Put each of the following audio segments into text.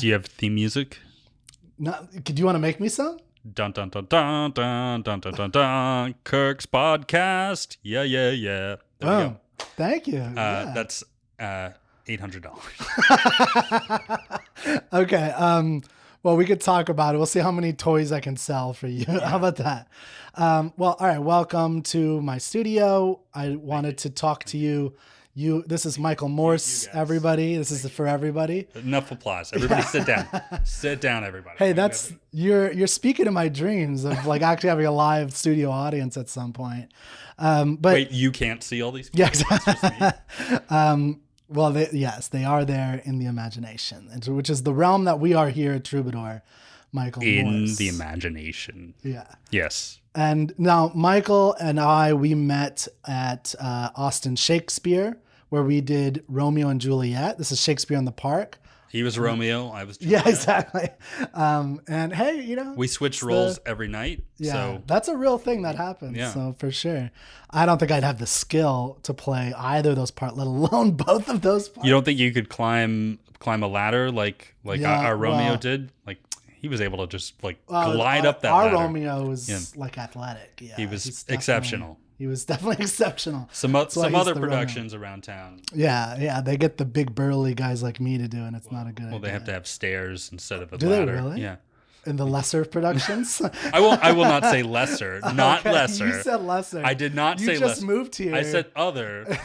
Do you have theme music? No, do you want to make me some? Dun dun dun dun dun dun dun dun dun. Kirk's podcast. Yeah. There we go. Thank you. That's $800. Okay. Well, we could talk about it. We'll see how many toys I can sell for you. How about that? Well, all right. Welcome to my studio. I wanted to talk to you. This is Michael Morse, everybody. This is for everybody. Enough applause. Everybody sit down. Sit down, everybody. Hey, you're speaking to my dreams of like actually having a live studio audience at some point. But wait, you can't see all these people? Yeah, exactly. Well, they are there in the imagination, which is the realm that we are here at Troubadour, Michael Morse. In the imagination. Yeah. Yes. And now Michael and we met at Austin Shakespeare, where we did Romeo and Juliet. This is Shakespeare in the Park. He was Romeo, I was Juliet. Yeah, exactly. And hey, we switch roles every night. Yeah, so. That's a real thing that happens. Yeah. So for sure. I don't think I'd have the skill to play either of those parts, let alone both of those parts. You don't think you could climb a ladder like our Romeo did? Like he was able to just glide up that ladder. Our Romeo was like athletic. Yeah, he was exceptional. He was definitely exceptional. Some other productions around town. Yeah. They get the big burly guys like me to do, and it's not a good idea. Well, they have to have stairs instead of a ladder. Do they really? Yeah. In the lesser productions? I will not say lesser. Not okay, lesser. You said lesser. I did not say lesser. You just moved here. I said other.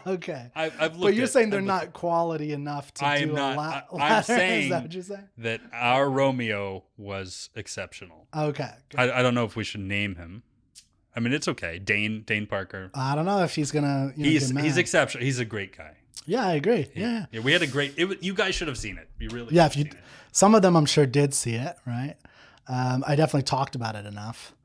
Okay. I've looked but you're saying they're not quality enough to do a ladder? I'm saying Is that what you're saying? that our Romeo was exceptional. Okay. I don't know if we should name him. I mean, it's okay. Dane Parker. I don't know if he's gonna. He's exceptional. He's a great guy. Yeah, I agree. Yeah. We had a great. You guys should have seen it. You really. Yeah, some of them I'm sure did see it, right? I definitely talked about it enough.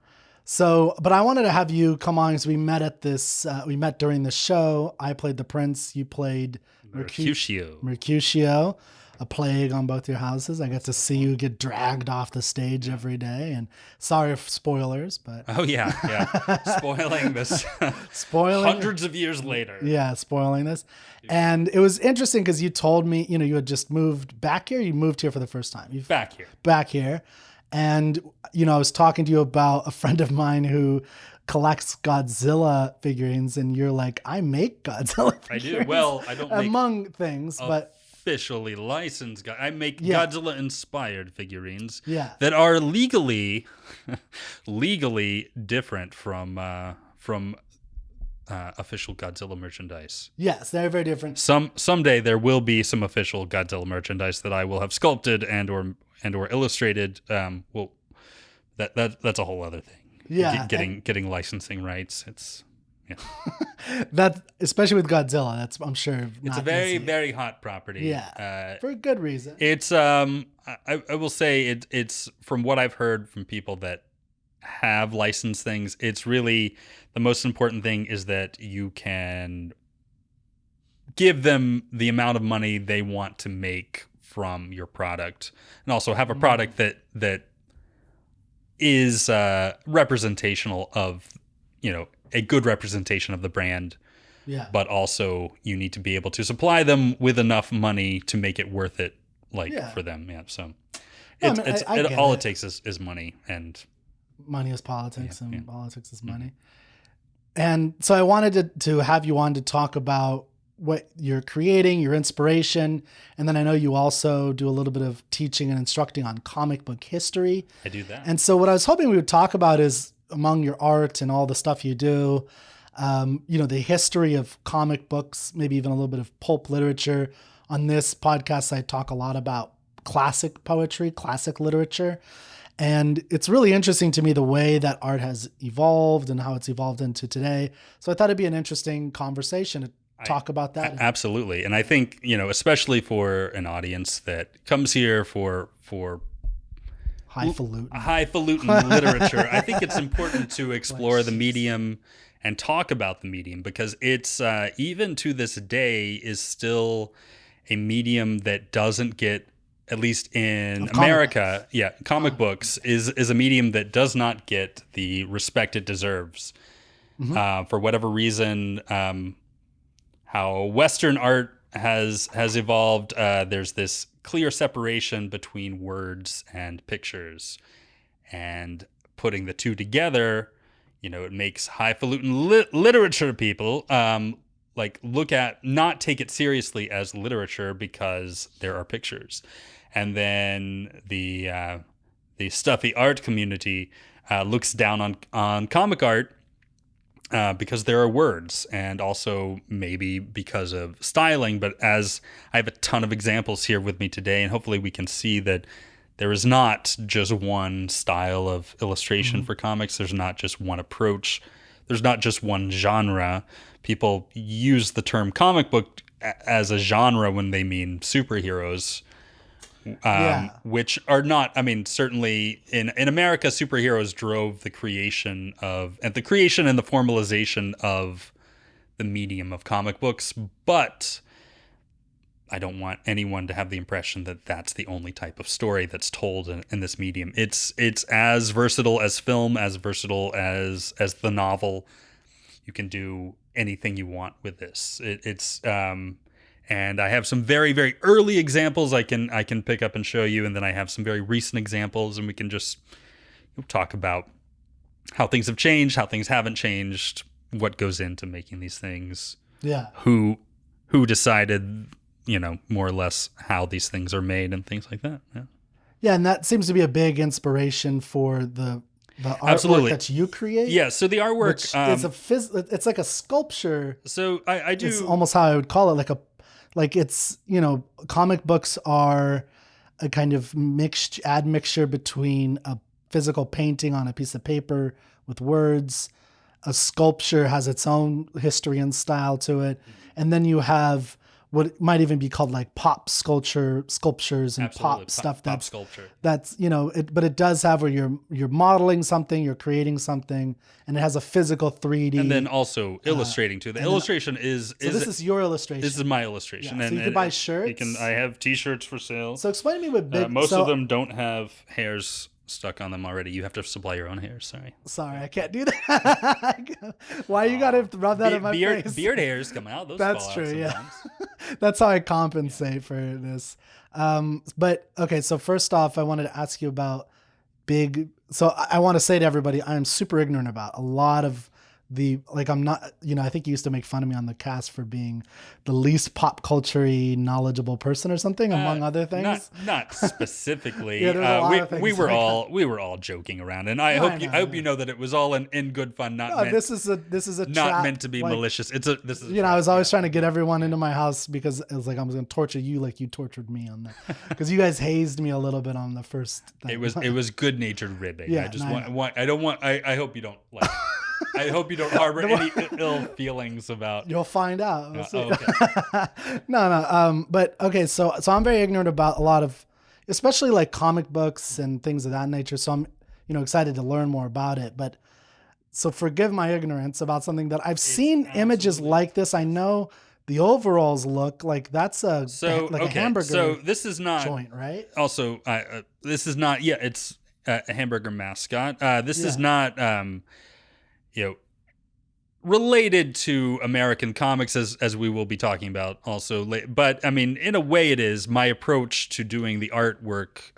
So, but I wanted to have you come on because we met at this. We met during the show. I played the prince. You played Mercutio. A plague on both your houses. I got to see you get dragged off the stage every day. And sorry for spoilers, but oh yeah, spoiling this, hundreds of years later. Yeah, spoiling this. And it was interesting because you told me, you had just moved back here. You moved here for the first time. Back here, and I was talking to you about a friend of mine who collects Godzilla figurines, and you're like, I make Godzilla figurines. I do. Well, I don't make among things, but. Officially licensed. I make Godzilla-inspired figurines that are legally different from official Godzilla merchandise. Yes, they're very different. Someday there will be some official Godzilla merchandise that I will have sculpted and or illustrated. Well, that's a whole other thing. Yeah, getting licensing rights. It's. Yeah. That especially with Godzilla, I'm sure it's a very very hot property. Yeah, for a good reason. It's I will say it's from what I've heard from people that have licensed things. It's really the most important thing is that you can give them the amount of money they want to make from your product, and also have a product that is representational of a good representation of the brand, but also you need to be able to supply them with enough money to make it worth it, for them. Yeah. So it takes is money, and money is politics, and politics is money. And so I wanted to have you on to talk about what you're creating, your inspiration. And then I know you also do a little bit of teaching and instructing on comic book history. I do that. And so what I was hoping we would talk about is, among your art and all the stuff you do, the history of comic books, maybe even a little bit of pulp literature. On this podcast, I talk a lot about classic poetry, classic literature. And it's really interesting to me the way that art has evolved and how it's evolved into today. So I thought it'd be an interesting conversation to talk about that. Absolutely. And I think, especially for an audience that comes here for highfalutin literature, I think it's important to explore the medium and talk about the medium, because it's even to this day is still a medium that doesn't get, at least in America, comic books is a medium that does not get the respect it deserves. For whatever reason, how Western art has evolved. There's this clear separation between words and pictures, and putting the two together, it makes highfalutin literature people not take it seriously as literature because there are pictures. And then the stuffy art community looks down on comic art because there are words, and also maybe because of styling. But as I have a ton of examples here with me today, and hopefully we can see that there is not just one style of illustration for comics. There's not just one approach. There's not just one genre. People use the term comic book as a genre when they mean superheroes, which are not. I mean, certainly in America, superheroes drove the creation and the formalization of the medium of comic books. But I don't want anyone to have the impression that that's the only type of story that's told in this medium. It's as versatile as film, as versatile as the novel. You can do anything you want with this. And I have some very, very early examples I can pick up and show you, and then I have some very recent examples, and we can just talk about how things have changed, how things haven't changed, what goes into making these things. Yeah. Who decided, more or less how these things are made and things like that. Yeah. Yeah, and that seems to be a big inspiration for the artwork Absolutely. that you create. Yeah, so the artwork which it's like a sculpture. So I do. It's almost how I would call it, it's comic books are a kind of admixture between a physical painting on a piece of paper with words. A sculpture has its own history and style to it, and then you have what might even be called like pop sculptures and Absolutely. pop stuff. Pop sculpture. That's but it does have where you're modeling something, you're creating something, and it has a physical 3D. And then also illustrating too. The illustration is. So this is your illustration. This is my illustration. Yeah, so you can buy shirts. I have T-shirts for sale. So explain to me what big. Most of them don't have hairs stuck on them already. You have to supply your own hairs. Sorry, I can't do that. Why you gotta rub that in my face? Beard hairs come out. Those That's fall true. out Yeah, that's how I compensate for this. But okay, so first off, I wanted to ask you about big. So I want to say to everybody, I am super ignorant about a lot of I'm not, I think you used to make fun of me on the cast for being the least pop culture-y knowledgeable person or something, among other things. Not specifically. Yeah, there's a lot of things we were all joking around, and I hope you know that it was all in good fun. This is a not trap, meant to be malicious. This is. I was always trying to get everyone into my house because it was like I was going to torture you like you tortured me on that, because you guys hazed me a little bit on the first thing. It was good-natured ribbing. Yeah, I hope you don't like. I hope you don't harbor any ill feelings about. You'll find out. We'll see. Okay. No. But okay, so I'm very ignorant about a lot of, especially like comic books and things of that nature. So I'm, excited to learn more about it. But so forgive my ignorance about something that I've seen images like this. I know the overalls look like that's a hamburger. So this is not joint, right? Also, this is not. Yeah, it's a hamburger mascot. This is not. Related to American comics, as we will be talking about also. But I mean, in a way it is. My approach to doing the artwork,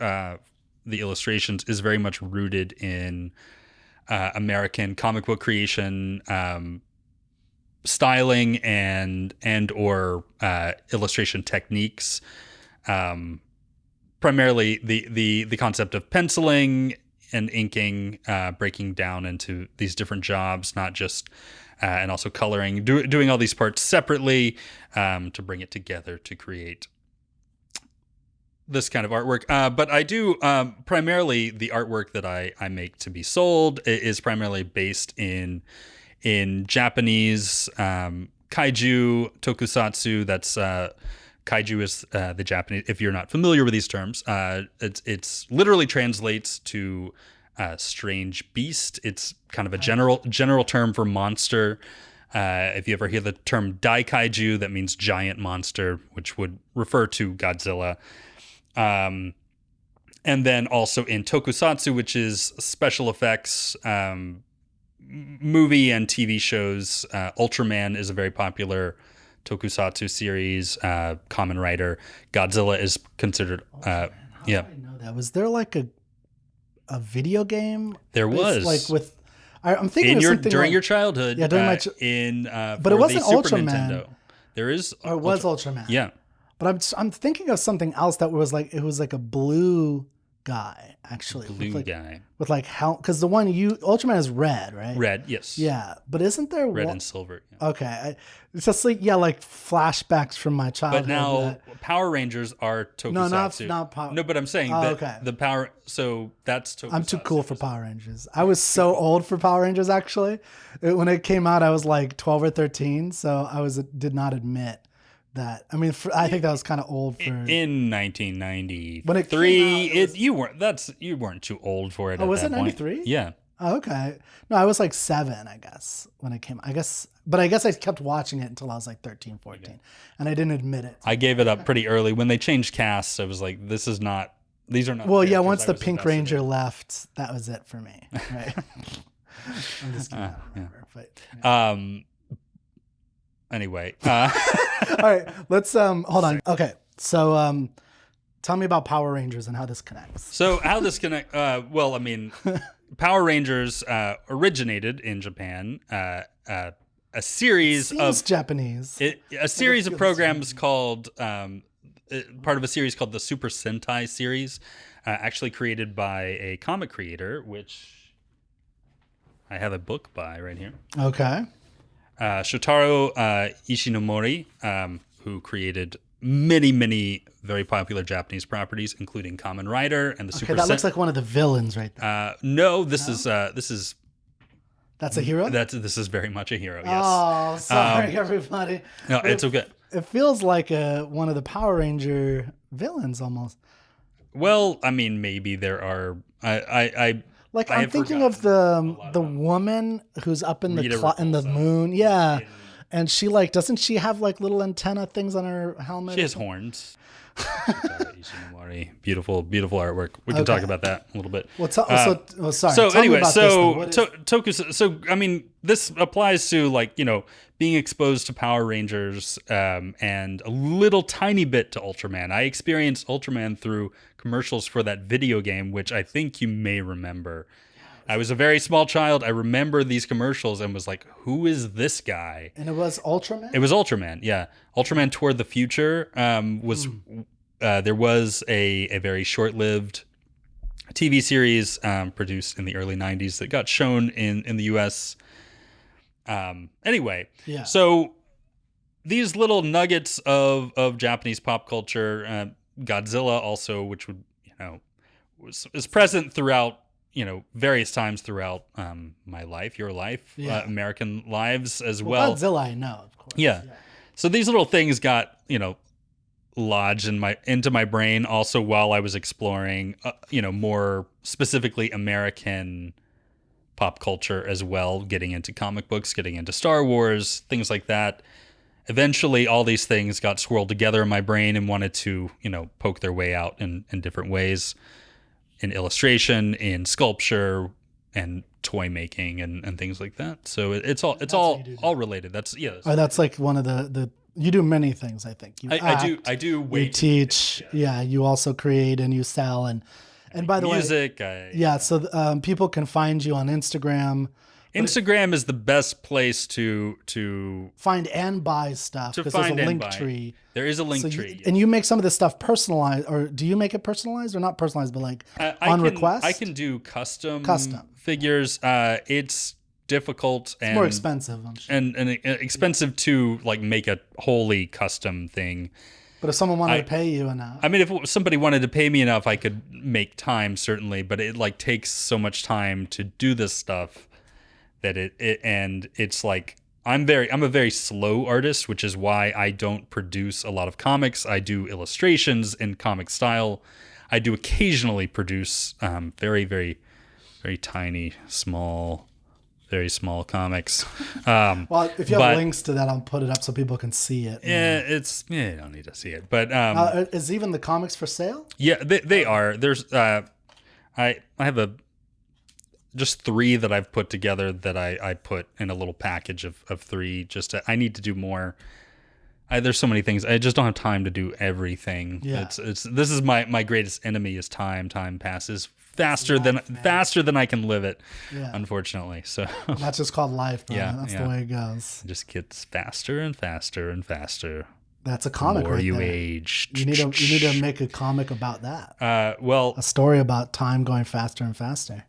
the illustrations, is very much rooted in American comic book creation, styling and or illustration techniques. Primarily the concept of penciling and inking, breaking down into these different jobs, not just, and also coloring, doing all these parts separately to bring it together to create this kind of artwork. But I do primarily the artwork that I make to be sold is primarily based in Japanese kaiju, tokusatsu. That's kaiju is the Japanese. If you're not familiar with these terms, it's literally translates to strange beast. It's kind of a general term for monster. If you ever hear the term daikaiju, that means giant monster, which would refer to Godzilla. And then also in tokusatsu, which is special effects, movie and TV shows. Ultraman is a very popular tokusatsu series, Kamen Rider. Godzilla is considered. How did I know that? Was there like a video game? There was like with. I'm thinking of something during like, your childhood. Yeah, during my. But it wasn't Ultraman. Nintendo. There is. Or it was Ultraman. Yeah. But I'm thinking of something else that was like it was like a blue guy actually. Blue guy. With like how because the one Ultraman is red, right? Red, yes. Yeah, but isn't there red and silver? Yeah. Okay, it's just like like flashbacks from my childhood. But now Power Rangers are tokusatsu. Not Power. No, but I'm saying that the Power. So that's tokusatsu. I'm too cool for Power Rangers. I was so old for Power Rangers actually. When it came out, I was like 12 or 13, so I did not admit that. I mean, I think that was kind of old for in 1993. When it came out, you weren't too old for it. Oh, at was that it 93? Yeah. Oh, okay. No, I was like 7, I guess, when it came. But I guess I kept watching it until I was like 13, 14, and I didn't admit it. I gave it up pretty early when they changed casts. I was like, these are not. Well, yeah. Once the Pink Ranger left, that was it for me. Right. I'm just kidding. But, yeah. Anyway. All right. Let's hold on. Okay. So tell me about Power Rangers and how this connects. So how this connects? Well, I mean, Power Rangers originated in Japan. A series of Japanese. A series of programs called part of a series called the Super Sentai series, actually created by a comic creator, which I have a book by right here. Okay. Shotaro Ishinomori, who created many very popular Japanese properties, including Kamen Rider and the Super. That looks like one of the villains, right there. No, this is. That's a hero. This is very much a hero. Yes. Oh, sorry, everybody. No, it's okay. It feels like one of the Power Ranger villains almost. Well, I mean, maybe there are. I'm thinking of the woman who's up in the moon. Yeah. And she doesn't she have like little antenna things on her helmet? She has horns. Beautiful artwork. We can talk about that a little bit. Well, sorry. So anyway, so I mean, this applies to being exposed to Power Rangers and a little tiny bit to Ultraman. I experienced Ultraman through commercials for that video game, which I think you may remember. I was a very small child. I remember these commercials and was like, who is this guy? And it was Ultraman? It was Ultraman, yeah. Ultraman Toward the Future there was a very short-lived TV series produced in the early 90s that got shown in the U.S. Anyway, yeah. So these little nuggets of Japanese pop culture, Godzilla also, which is present throughout various times throughout my life, your life, American lives as well. Godzilla, I know, of course. Yeah. So these little things got lodged into my brain also while I was exploring, more specifically American pop culture as well, getting into comic books, getting into Star Wars, things like that. Eventually, all these things got swirled together in my brain and wanted to, poke their way out in different ways. In illustration, in sculpture, and toy making, and things like that. So it's all related. That's that's like one of the you do many things. I think I do. You teach. Yeah, you also create and you sell and by the music. So people can find you on Instagram. Instagram is the best place to find and buy stuff because there's a link tree. There is a link tree. And you make some of this stuff personalized, or do you make it personalized or not personalized, but on request? I can do custom figures. It's difficult and it's more expensive, I'm sure. and expensive to make a wholly custom thing. But if someone wanted to pay you enough, I mean, if somebody wanted to pay me enough, I could make time certainly. But it takes so much time to do this stuff. That it's like I'm a very slow artist, which is why I don't produce a lot of comics. I do illustrations in comic style. I do occasionally produce very, very, very tiny, very small comics. Well, if you have links to that, I'll put it up so people can see it. Yeah, you don't need to see it. But is even the comics for sale? Yeah, they are. There's I have just 3 that I've put together that I put in a little package of 3. I need to do more There's so many things. I just don't have time to do everything. Yeah. This is my greatest enemy is time. Time passes faster than I can live it. Yeah. Unfortunately. So That's just called life, man. Yeah, That's yeah. the way it goes. it just gets faster and faster and faster. That's a The comic more right you there. age. You need to make a comic about that. Well, A story about time going faster and faster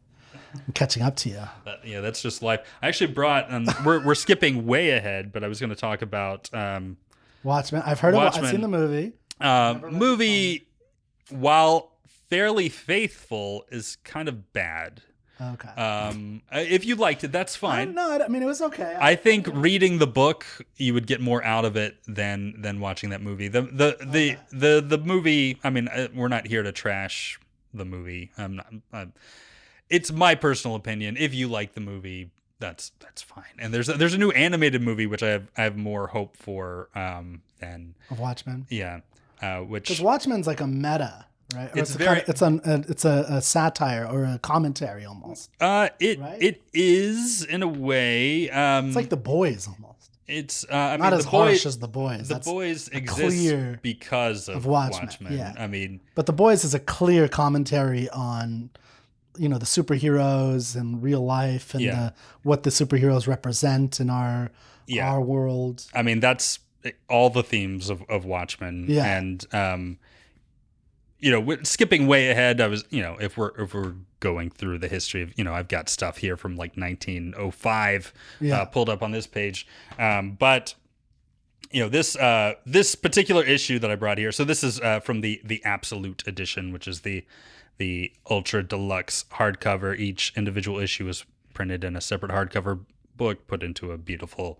and catching up to you. yeah, that's just life. I actually brought. We're skipping way ahead, but I was going to talk about Watchmen. I've heard of it. Watchmen. I've seen the movie. movie. While fairly faithful, is kind of bad. Okay. If you liked it, that's fine. No, I mean, it was okay. I think reading the book, you would get more out of it than watching that movie. The movie. I mean, we're not here to trash the movie. It's my personal opinion. If you like the movie, that's fine. And there's a new animated movie which I have more hope for than Of Watchmen. yeah, which Because Watchmen's like a meta, right? Or It's it's a satire or a commentary almost. Right? it is in a way. It's like The Boys almost. It's Not mean, as the harsh boys, as The Boys. The That's boys a exist clear because of Watchmen, Watchmen. yeah. I mean, But The Boys is a clear commentary on, the superheroes and real life and Yeah. what the superheroes represent in our world. I mean that's all the themes of Watchmen. Yeah. And skipping way ahead, I was if we're going through the history of I've got stuff here from like 1905 pulled up on this page, but this particular issue that I brought here. So this is from the Absolute edition, which is the ultra deluxe hardcover. Each individual issue is printed in a separate hardcover book, put into a beautiful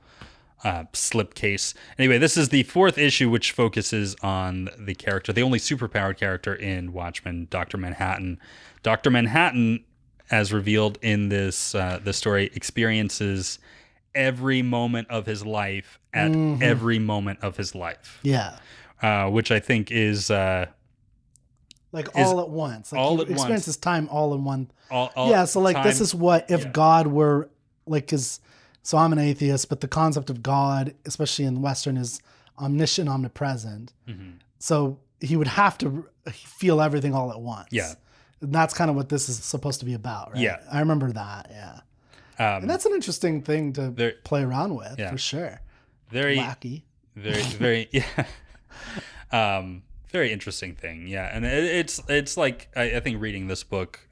slipcase. Anyway, this is the 4th issue, which focuses on the character, the only superpowered character in Watchmen, Dr. Manhattan. Dr. Manhattan, as revealed in this story, experiences every moment of his life at every moment of his life. Yeah. Which I think is all at once. Like all he at once. experiences time all in one. all So like time- this is what if God were like so I'm an atheist, but the concept of God, especially in Western, is omniscient, omnipresent. Mhm. So he would have to feel everything all at once. Yeah. And that's kind of what this is supposed to be about, right? Yeah. I remember that, yeah. And that's an interesting thing to play around with, for sure. very Wacky. very very interesting thing. Yeah. And it's like I think reading this book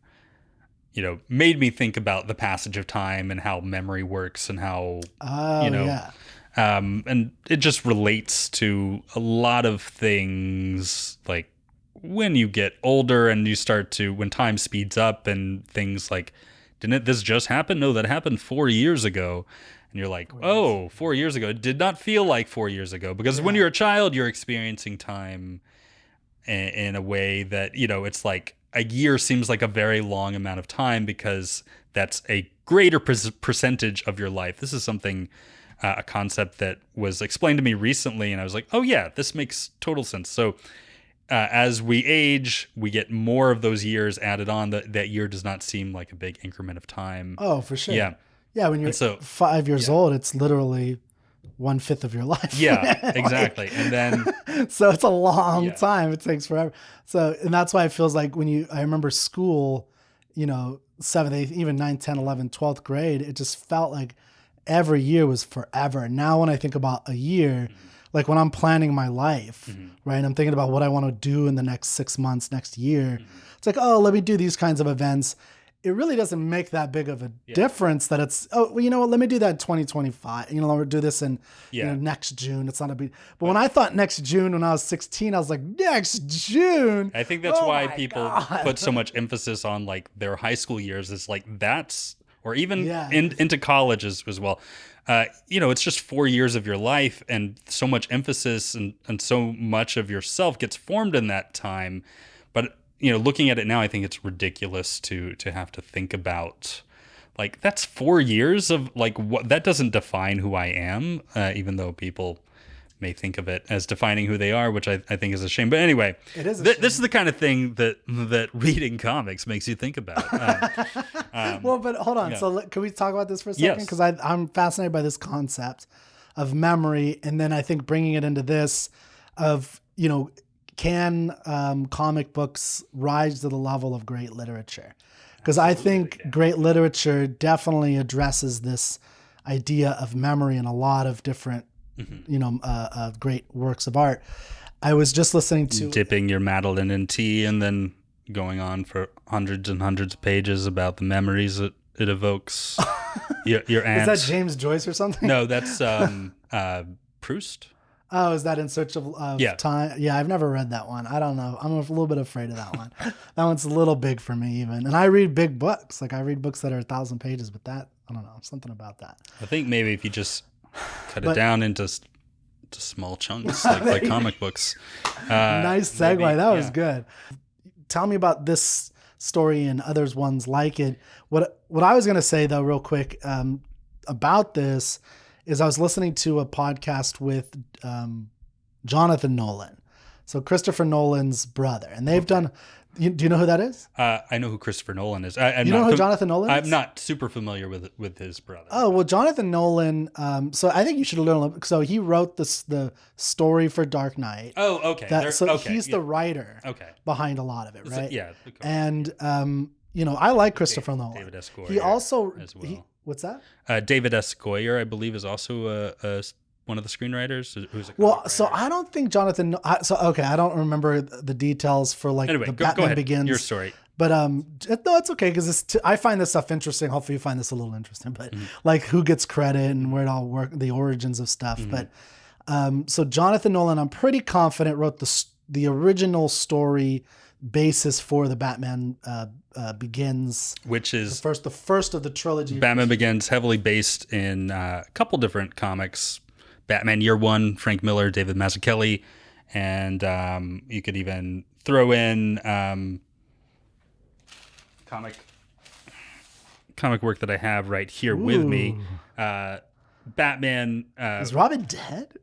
made me think about the passage of time and how memory works and how Yeah. and it just relates to a lot of things, like when you get older and you start to, when time speeds up and things like, didn't this just happen? No, that happened 4 years ago. And you're like, 4 years ago. It did not feel like 4 years ago, because when you're a child, you're experiencing time in a way that, it's like a year seems like a very long amount of time because that's a greater percentage of your life. This is something, a concept that was explained to me recently, and I was like, oh yeah, this makes total sense. So as we age, we get more of those years added on. That year does not seem like a big increment of time. Oh, for sure. Yeah. Yeah, when you're 5 years old, it's literally 1/5 of your life. Yeah, exactly. And then so it's a long time. It takes forever. So, and that's why it feels like I remember school, 7th, 8th, even 9th, 10th, 11th, 12th grade, it just felt like every year was forever. Now when I think about a year, like when I'm planning my life, right, I'm thinking about what I want to do in the next 6 months, next year. It's like, oh, let me do these kinds of events. It really doesn't make that big of a difference that it's, oh, well, you know what, let me do that in 2025. We'll do this in next June. It's not a big, but when I thought next June when I was 16, I was like, next June. I think that's why people put so much emphasis on like their high school years. Is like that's, or even into college as well. It's just 4 years of your life, and so much emphasis and so much of yourself gets formed in that time. But looking at it now, I think it's ridiculous to have to think about, like, that's 4 years of, like, what, that doesn't define who I am, even though people may think of it as defining who they are, which I think is a shame. But anyway, it is this is the kind of thing that reading comics makes you think about. Well, but hold on. Yeah. So can we talk about this for a second? Yes. Because I'm fascinated by this concept. of memory, and then I think bringing it into this of, can comic books rise to the level of great literature? Because I think great literature definitely addresses this idea of memory in a lot of different, great works of art. I was just listening to dipping your Madeline in tea and then going on for hundreds and hundreds of pages about the memories that it evokes. Your aunt. Is that James Joyce or something? No, that's Proust. Oh, is that In Search of Time? Yeah, I've never read that one. I don't know. I'm a little bit afraid of that one. That one's a little big for me even. And I read big books. Like I read books that are 1,000 pages, but that, I don't know, something about that. I think maybe if you just cut it down into small chunks, like comic books. Nice segue. Maybe, that was good. Tell me about this story and others ones like it. What I was going to say though, real quick, about this is I was listening to a podcast with Jonathan Nolan. So Christopher Nolan's brother, and they've done. Do you know who that is? I know who Christopher Nolan is. You know who Jonathan Nolan is? I'm not super familiar with his brother. Oh, well, Jonathan Nolan. So I think you should learn a little. So he wrote the story for Dark Knight. Oh, okay. He's the writer. Behind a lot of it, right? Yeah. And I like Christopher Nolan. David S. Goyer. He also as well. What's that? David S. Goyer, I believe, is also one of the screenwriters. Who's so I don't think Jonathan. I don't remember the details for anyway, the go Batman ahead. Begins. Your story. But no, it's okay because I find this stuff interesting. Hopefully, you find this a little interesting. But like, who gets credit and where it all work, the origins of stuff. But so Jonathan Nolan, I'm pretty confident, wrote the original story basis for the Batman Begins, which is the first of the trilogy. Batman Begins, heavily based in a couple different comics. Batman Year One, Frank Miller, David Mazzucchelli, and you could even throw in comic work that I have right here with me. Batman. Is Robin dead?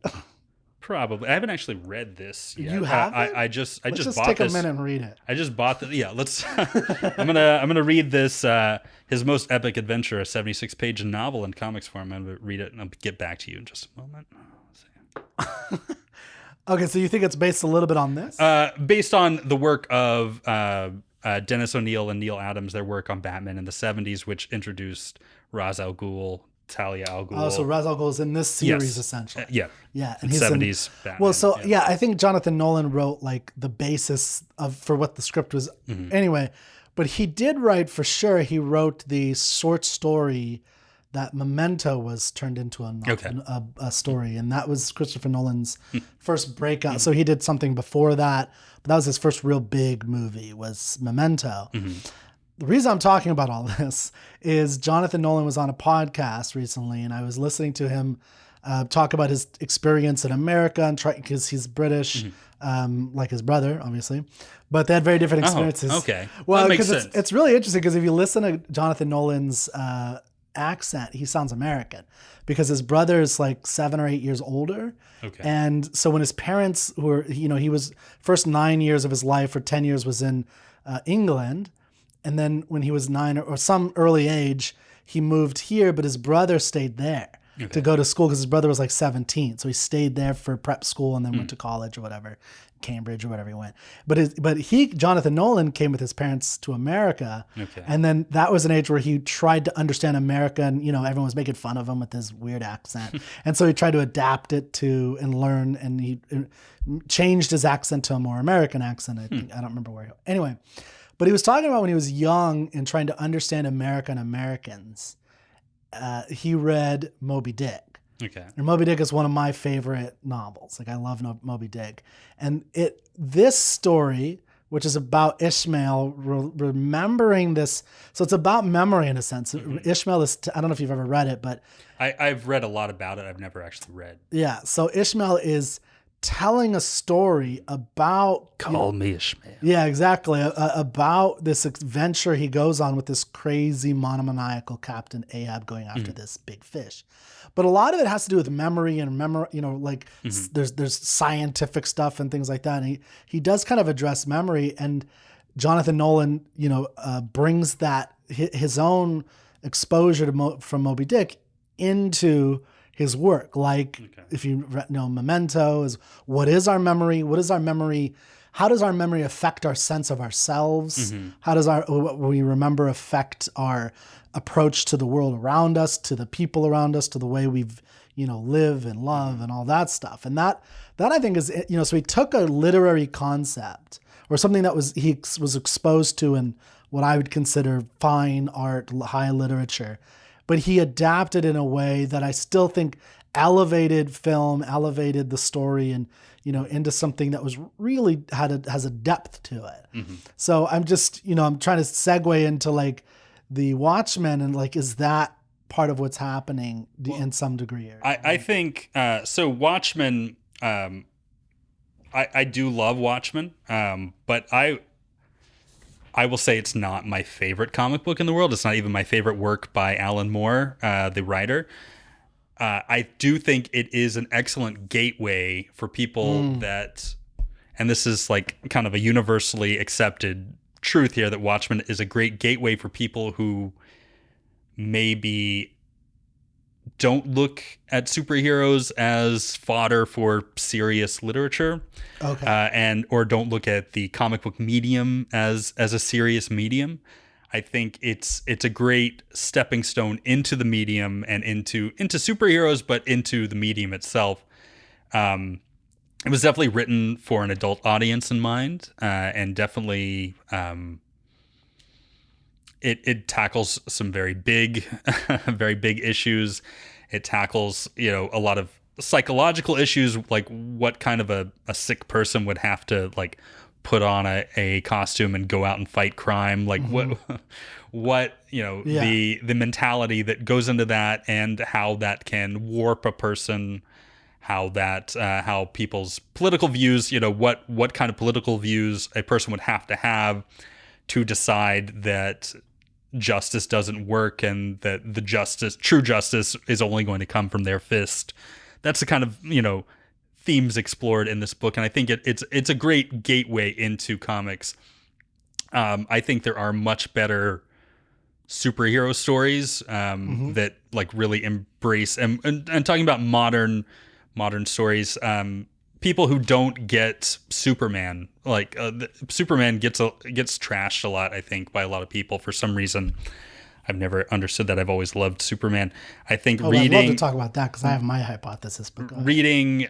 Probably. I haven't actually read this yet. You haven't? I just bought this. Take a minute and read it. I just bought the. Yeah, let's. I'm gonna read this. His most epic adventure, a 76-page novel in comics form. I'm gonna read it and I'll get back to you in just a moment. Okay, so you think it's based a little bit on this? Based on the work of Dennis O'Neil and Neil Adams, their work on Batman in the 70s, which introduced Ra's al Ghul, Talia al Ghul. Oh, so Ra's al Ghul is in this series, essentially. Yeah. And he's 70s Batman. Well, so I think Jonathan Nolan wrote like the basis for what the script was anyway, but he did write for sure. He wrote the short story that Memento was turned into a story, and that was Christopher Nolan's first breakout. So he did something before that, but that was his first real big movie, was Memento. The reason I'm talking about all this is Jonathan Nolan was on a podcast recently, and I was listening to him talk about his experience in America, and because he's British, like his brother, obviously, but they had very different experiences. Okay, well, that makes sense. It's really interesting because if you listen to Jonathan Nolan's accent, he sounds American because his brother is like 7 or 8 years older. Okay. And so when his parents were, he was first 9 years of his life or 10 years was in England. And then when he was 9 or some early age, he moved here, but his brother stayed there to go to school because his brother was like 17. So he stayed there for prep school and then went to college or whatever, Cambridge or whatever he went. But Jonathan Nolan came with his parents to America. And then that was an age where he tried to understand America, and everyone was making fun of him with his weird accent. And so he tried to adapt it to and learn, and he changed his accent to a more American accent. I think I don't remember where. Anyway, but he was talking about when he was young and trying to understand America and Americans. He read Moby Dick. And Moby Dick is one of my favorite novels. Like I love Moby Dick. And this story, which is about Ishmael remembering this. So it's about memory in a sense. Ishmael is, I don't know if you've ever read it, but I've read a lot about it. I've never actually read. Yeah. So Ishmael is telling a story about Call me Ishmael. Yeah, exactly. About this adventure he goes on with this crazy monomaniacal captain Ahab going after this big fish. But a lot of it has to do with memory and there's scientific stuff and things like that. And he does kind of address memory, and Jonathan Nolan, brings that his own exposure from Moby Dick into his work. Like if you know Memento, is what is our memory? What is our memory? How does our memory affect our sense of ourselves? How does what we remember affect our approach to the world around us, to the people around us, to the way we've, live and love and all that stuff? And that I think is, so he took a literary concept or something that he was exposed to in what I would consider fine art, high literature, but he adapted in a way that I still think elevated film, elevated the story, and into something that was really has a depth to it. So I'm just I'm trying to segue into like the Watchmen, and like, is that part of what's happening in some degree? I think so. Watchmen. I do love Watchmen, but I will say it's not my favorite comic book in the world. It's not even my favorite work by Alan Moore, the writer. I do think it is an excellent gateway for people that, and this is like kind of a universally accepted truth here, that Watchmen is a great gateway for people who maybe don't look at superheroes as fodder for serious literature, or don't look at the comic book medium as a serious medium. I think it's a great stepping stone into the medium and into superheroes, but into the medium itself. It was definitely written for an adult audience in mind, and definitely it tackles some very big issues. It tackles a lot of psychological issues, like what kind of a sick person would have to like put on a costume and go out and fight crime, like what the mentality that goes into that, and how that can warp a person, how people's political views, what kind of political views a person would have to decide that justice doesn't work, and that the true justice is only going to come from their fist. That's the kind of themes explored in this book, and I think it's a great gateway into comics. I think there are much better superhero stories that like really embrace and talking about modern stories. People who don't get Superman, like Superman gets trashed a lot, I think, by a lot of people for some reason. I've never understood that. I've always loved Superman. I think reading... I'd love to talk about that because I have my hypothesis. But reading,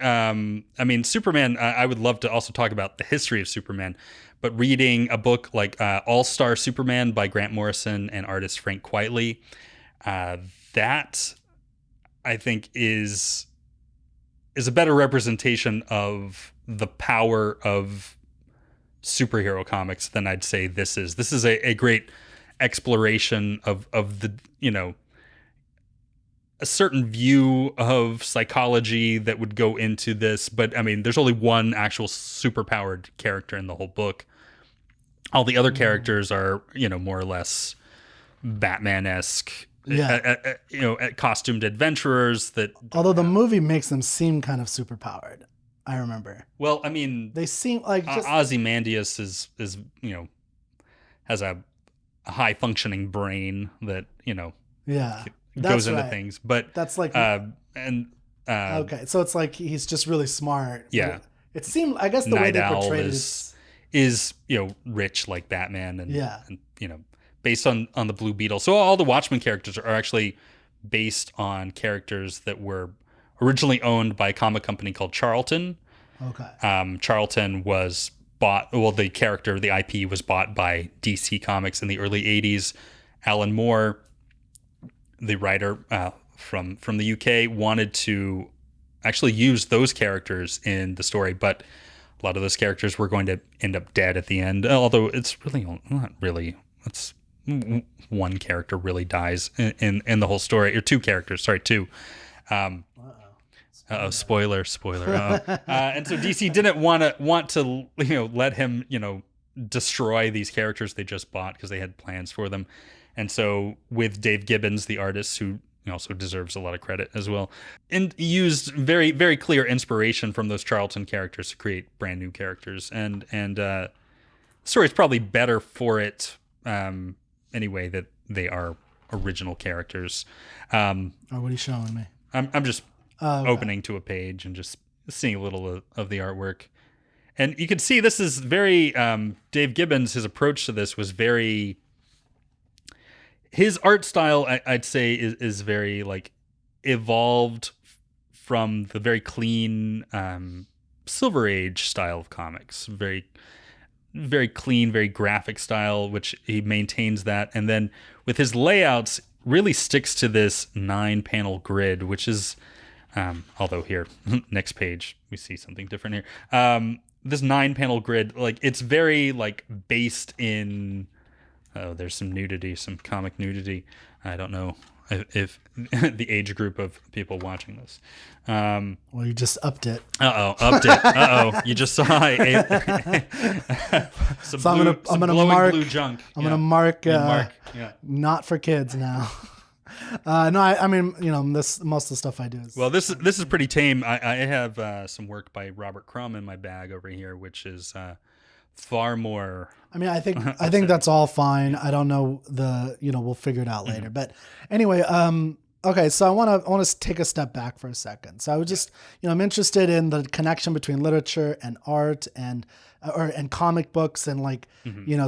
Superman, I would love to also talk about the history of Superman, but reading a book like All-Star Superman by Grant Morrison and artist Frank Quitely, that I think is a better representation of the power of superhero comics than I'd say this is. This is a great exploration of the a certain view of psychology that would go into this, but there's only one actual superpowered character in the whole book. All the other characters are more or less Batman-esque, costumed adventurers that, although the movie makes them seem kind of superpowered, I remember. Well, they seem like just... Ozymandias is has a high functioning brain that goes into things, but that's like okay, so it's like he's just really smart. Yeah, it seemed, I guess, the way they portrayed it is rich like Batman, and based on the Blue Beetle. So all the Watchmen characters are actually based on characters that were originally owned by a comic company called Charlton. Okay. Charlton was bought, the IP was bought by DC Comics in the early 80s. Alan Moore, the writer from the UK, wanted to actually use those characters in the story, but a lot of those characters were going to end up dead at the end, although it's really not really. It's one character really dies in the whole story, or two characters, two. Spoiler. And so DC didn't want to let him destroy these characters they just bought, because they had plans for them. And so with Dave Gibbons, the artist, who also deserves a lot of credit as well, and used very, very clear inspiration from those Charlton characters to create brand new characters. And the story is probably better for it anyway that they are original characters. What are you showing me? I'm just Okay. opening to a page and just seeing a little of the artwork. And you can see this is very Dave Gibbons. His approach to this was very. His art style, I'd say, is very like evolved from the very clean Silver Age style of comics. Very, very clean, very graphic style, which he maintains that. And then with his layouts, really sticks to this 9-panel grid, which is, although here, next page, we see something different here. This 9-panel grid, like it's very like based in, oh, there's some nudity, some comic nudity. I don't know if the age group of people watching this. Well, you just upped it. Upped it. You just saw some blue junk. I'm gonna mark not for kids now. No, I mean, this most of the stuff I do is. Well, this is pretty tame. I have some work by Robert Crumb in my bag over here, which is far more. I mean, I think that's all fine. I don't know we'll figure it out later. But anyway, okay, so I want to take a step back for a second. So I was just, I'm interested in the connection between literature and art and comic books and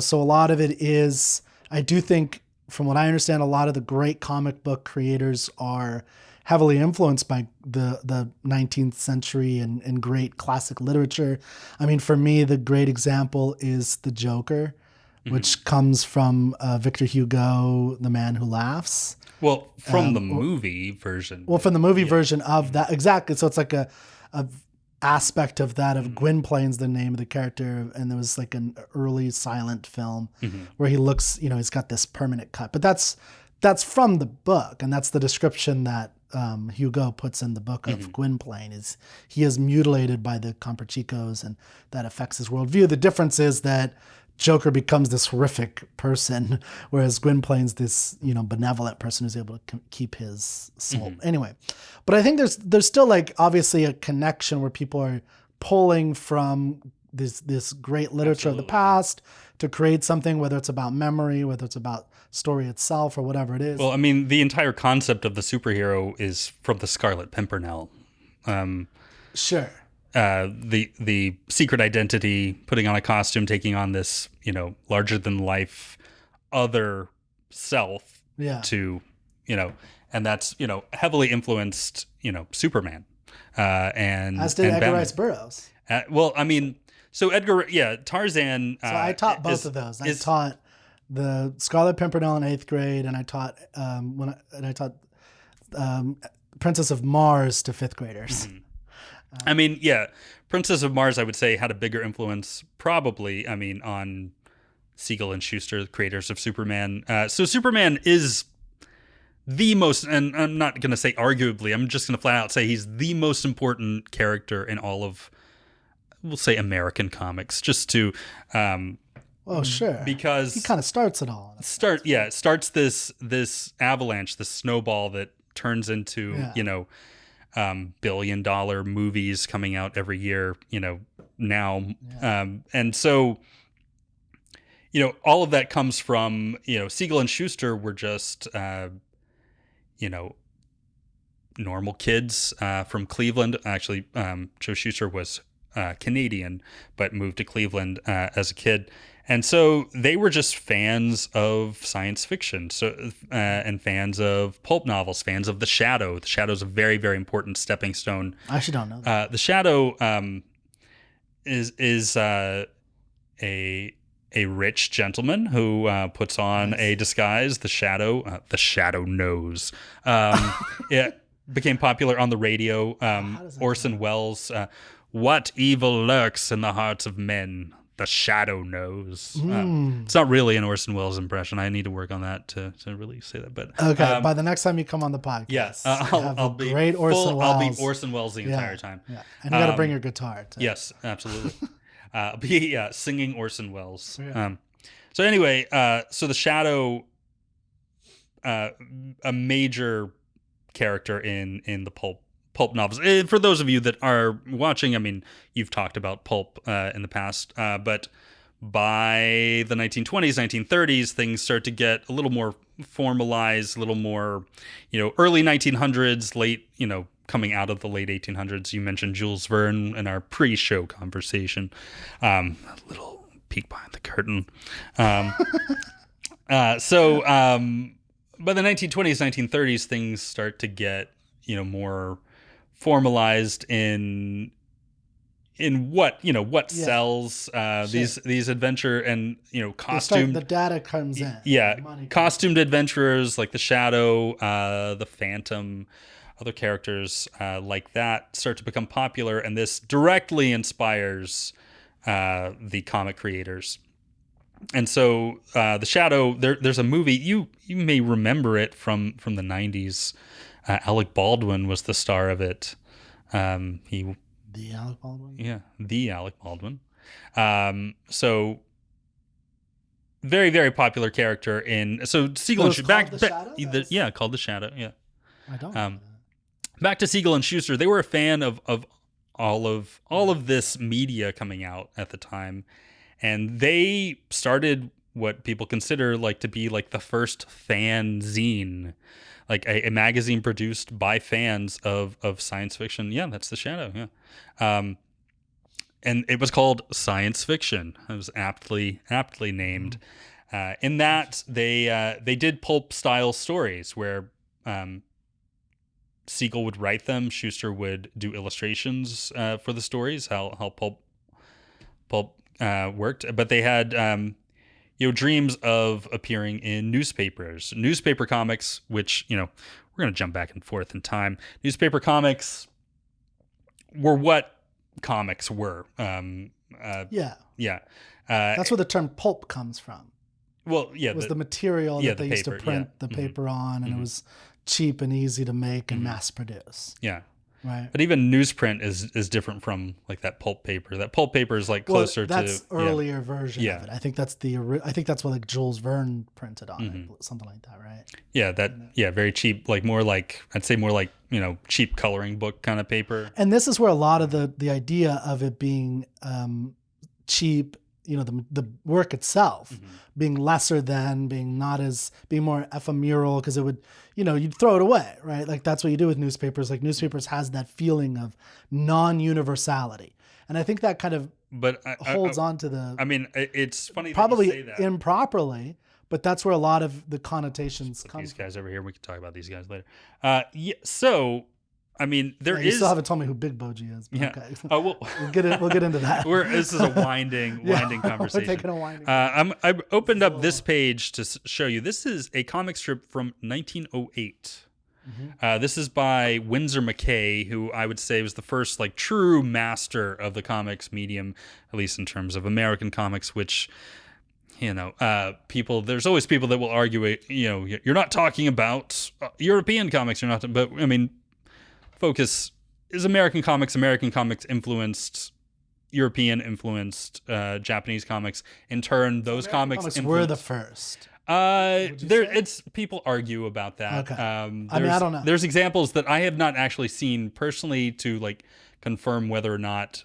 so a lot of it is, I do think, from what I understand, a lot of the great comic book creators are heavily influenced by the 19th century and great classic literature. I mean, for me, the great example is The Joker, which comes from Victor Hugo, The Man Who Laughs. Well, from the movie version. Well, from the movie version of that. Exactly. So it's like a aspect of that, of Gwynplaine's the name of the character, and there was like an early silent film where he looks, he's got this permanent cut. But that's from the book, and that's the description that Hugo puts in the book of Gwynplaine, is he is mutilated by the Comprachicos, and that affects his worldview. The difference is that Joker becomes this horrific person, whereas Gwynplaine's this, benevolent person who's able to keep his soul. Anyway, but I think there's still like obviously a connection where people are pulling from this great literature of the past to create something, whether it's about memory, whether it's about story itself, or whatever it is. Well, I mean, the entire concept of the superhero is from the Scarlet Pimpernel. Sure. The secret identity, putting on a costume, taking on this, larger than life other self to, and that's, heavily influenced, Superman. And as did and Edgar Batman. Rice Burroughs. Well, I mean, so Tarzan. So I taught both of those. I taught the Scarlet Pimpernel in 8th grade, and I taught Princess of Mars to 5th graders. I mean, Princess of Mars, I would say, had a bigger influence, probably, on Siegel and Schuster, the creators of Superman. So Superman is the most, and I'm not going to say arguably, I'm just going to flat out say he's the most important character in all of, we'll say, American comics, just to... well, sure. Because... he kind of starts it all. It starts this avalanche, this snowball that turns into, billion-dollar movies coming out every year, now. And so, all of that comes from, Siegel and Schuster were just, normal kids from Cleveland. Actually, Joe Schuster was Canadian, but moved to Cleveland as a kid. And so they were just fans of science fiction, and fans of pulp novels, fans of The Shadow. The Shadow is a very, very important stepping stone. I actually don't know that. The Shadow is a rich gentleman who puts on a disguise. The Shadow knows. It became popular on the radio. Orson Welles. What evil lurks in the hearts of men? The Shadow knows. It's not really an Orson Welles impression. I need to work on that to really say that. But okay, by the next time you come on the podcast, yes, I'll be great Orson Welles. I'll be Orson Welles the entire time. Yeah, and you got to bring your guitar. Yes, absolutely. Be singing Orson Welles. Yeah. So anyway, so the Shadow, a major character in the pulp novels. For those of you that are watching, I mean, you've talked about pulp in the past, but by the 1920s, 1930s, things start to get a little more formalized, a little more, early 1900s, late, coming out of the late 1800s. You mentioned Jules Verne in our pre-show conversation. A little peek behind the curtain. By the 1920s, 1930s, things start to get, more formalized in what sells, these adventure and costumed, the data comes in. Costumed adventurers like the Shadow, the Phantom, other characters like that start to become popular, and this directly inspires the comic creators. And so the Shadow, there's a movie, you may remember it from the 90s. Alec Baldwin was the star of it. The Alec Baldwin? Yeah, the Alec Baldwin. So very, very popular character Siegel and Schuster. Called The Shadow. Yeah. I don't know that. Back to Siegel and Schuster. They were a fan of all of this media coming out at the time, and they started what people consider to be the first fanzine. Like a magazine produced by fans of science fiction. Yeah, that's The Shadow. Yeah, and it was called Science Fiction. It was aptly named. In that they did pulp style stories where Siegel would write them, Schuster would do illustrations for the stories. How pulp worked, but they had dreams of appearing in newspaper comics, which, we're going to jump back and forth in time. Newspaper comics were what comics were. That's where the term pulp comes from. Well, yeah. It was the material that they used to print the paper on, and it was cheap and easy to make and mass produce. Yeah. Right. But even newsprint is different from that pulp paper. That pulp paper is closer to that's earlier version of it. I think that's what Jules Verne printed on it, something like that, right? Yeah, very cheap, I'd say more cheap coloring book kind of paper. And this is where a lot of the idea of it being cheap, the work itself being lesser than, being more ephemeral, because it would, you'd throw it away, right? That's what you do with newspapers. Newspapers has that feeling of non-universality. And I think that kind of holds on to the... I mean, it's funny probably that you say that. Improperly, but that's where a lot of the connotations come these guys over here. We can talk about these guys later. So... I mean, you still haven't told me who Big Boji is. Yeah. Okay. Oh, well, we'll get into that. This is a winding conversation. We're taking a winding. I've opened up this page to show you. This is a comic strip from 1908. This is by Winsor McCay, who I would say was the first true master of the comics medium, at least in terms of American comics, which... there's always people that will argue it. You're not talking about European comics. You're not, but I mean, focus is American comics. American comics influenced European influenced Japanese comics. In turn, those comics were the first. People argue about that. Okay. I don't know. There's examples that I have not actually seen personally to confirm whether or not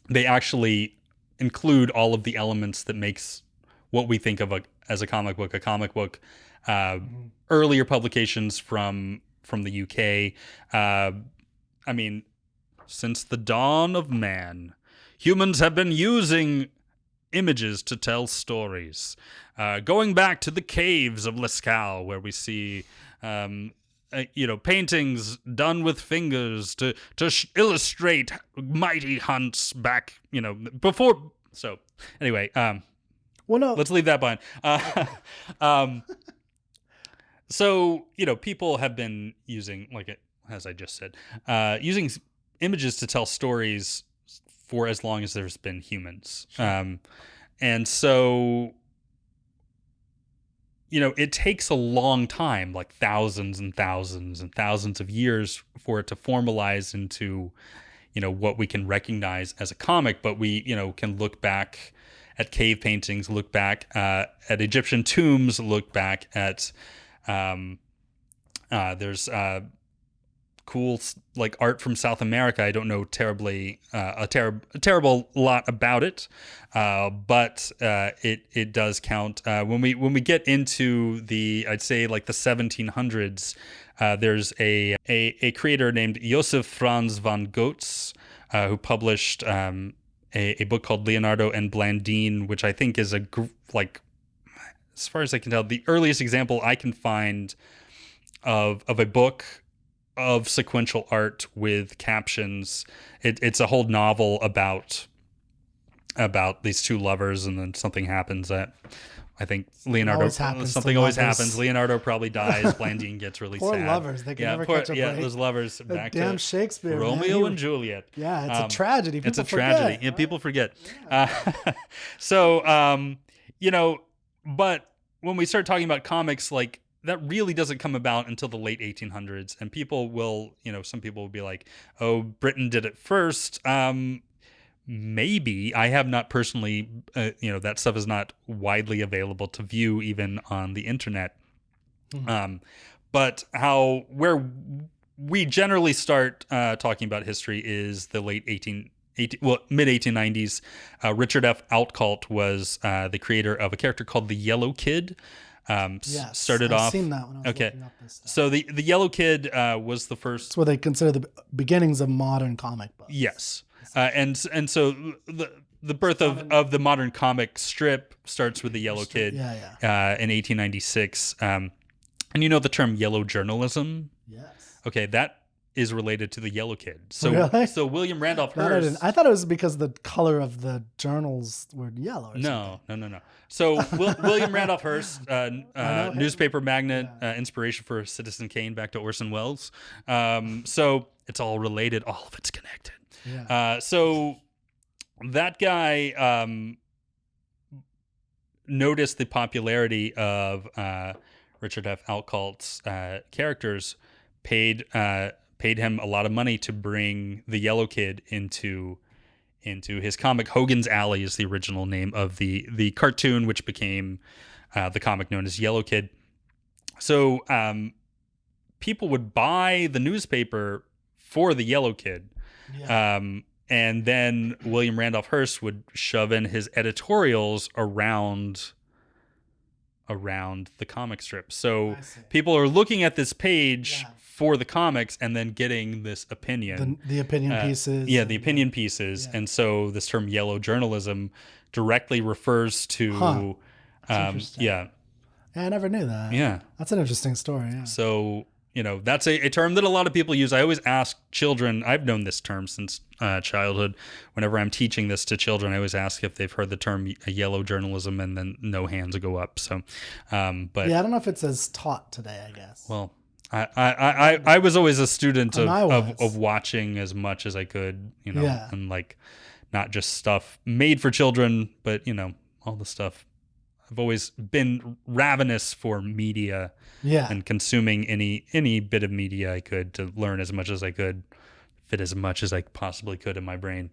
they actually include all of the elements that makes what we think of as a comic book. Earlier publications from the UK. I mean, since the dawn of man, humans have been using images to tell stories. Going back to the caves of Lascaux, where we see, paintings done with fingers to illustrate mighty hunts back, before. So anyway, let's leave that behind. So, people have been using, as I just said, using images to tell stories for as long as there's been humans. And so, it takes a long time, thousands and thousands and thousands of years for it to formalize into, what we can recognize as a comic. But we, can look back at cave paintings, look back at Egyptian tombs, look back at... there's cool like art from South America. I don't know a terrible lot about it, but it does count. When we get into I'd say like the 1700s, there's a creator named Josef Franz von Gotz, who published a book called Leonardo and Blandine, which I think is like, as far as I can tell, the earliest example I can find of a book of sequential art with captions. It's a whole novel about these two lovers, and then something happens that I think Leonardo something always happens. Leonardo probably dies. Blandine gets really poor sad. Lovers, they can never catch a break. Those lovers. Back damn to Shakespeare, Romeo and Juliet. Yeah, it's a tragedy. People it's a forget. tragedy. Yeah, people forget. So but when we start talking about comics, like, that really doesn't come about until the late 1800s, and people will, some people will be like, oh, Britain did it first. Maybe. I have not personally, that stuff is not widely available to view even on the internet. But where we generally start talking about history is the mid 1890s. Richard F. Outcault was the creator of a character called the Yellow Kid. Yes, I've seen that when I was looking up this stuff. So the Yellow Kid was the first. It's what they consider the beginnings of modern comic books. Yes. And so the birth of the modern comic strip starts with the Yellow Kid in 1896. And the term yellow journalism? Yes. Okay, that is related to the Yellow Kid. So really? So William Randolph Hearst. I thought it was because the color of the journals were yellow. No. So William Randolph Hearst, newspaper magnate, inspiration for Citizen Kane, back to Orson Welles. So it's all related. All of it's connected. Yeah. So that guy noticed the popularity of Richard F. Outcault's characters, paid him a lot of money to bring the Yellow Kid into his comic. Hogan's Alley is the original name of the cartoon, which became the comic known as Yellow Kid. So people would buy the newspaper for the Yellow Kid. Yeah. And then William Randolph Hearst would shove in his editorials around the comic strip. So people are looking at this page for the comics and then getting this opinion. The opinion pieces. Yeah, the opinion pieces. Yeah. And so this term yellow journalism directly refers to... Yeah, I never knew that. Yeah. That's an interesting story, yeah. So... that's a term that a lot of people use. I always ask children, I've known this term since childhood. Whenever I'm teaching this to children, I always ask if they've heard the term yellow journalism, and then no hands go up. So, but yeah, I don't know if it's as taught today, I guess. Well, I was always a student of watching as much as I could, and like not just stuff made for children, but all the stuff. I've always been ravenous for media, and consuming any bit of media I could to learn as much as I could, fit as much as I possibly could in my brain.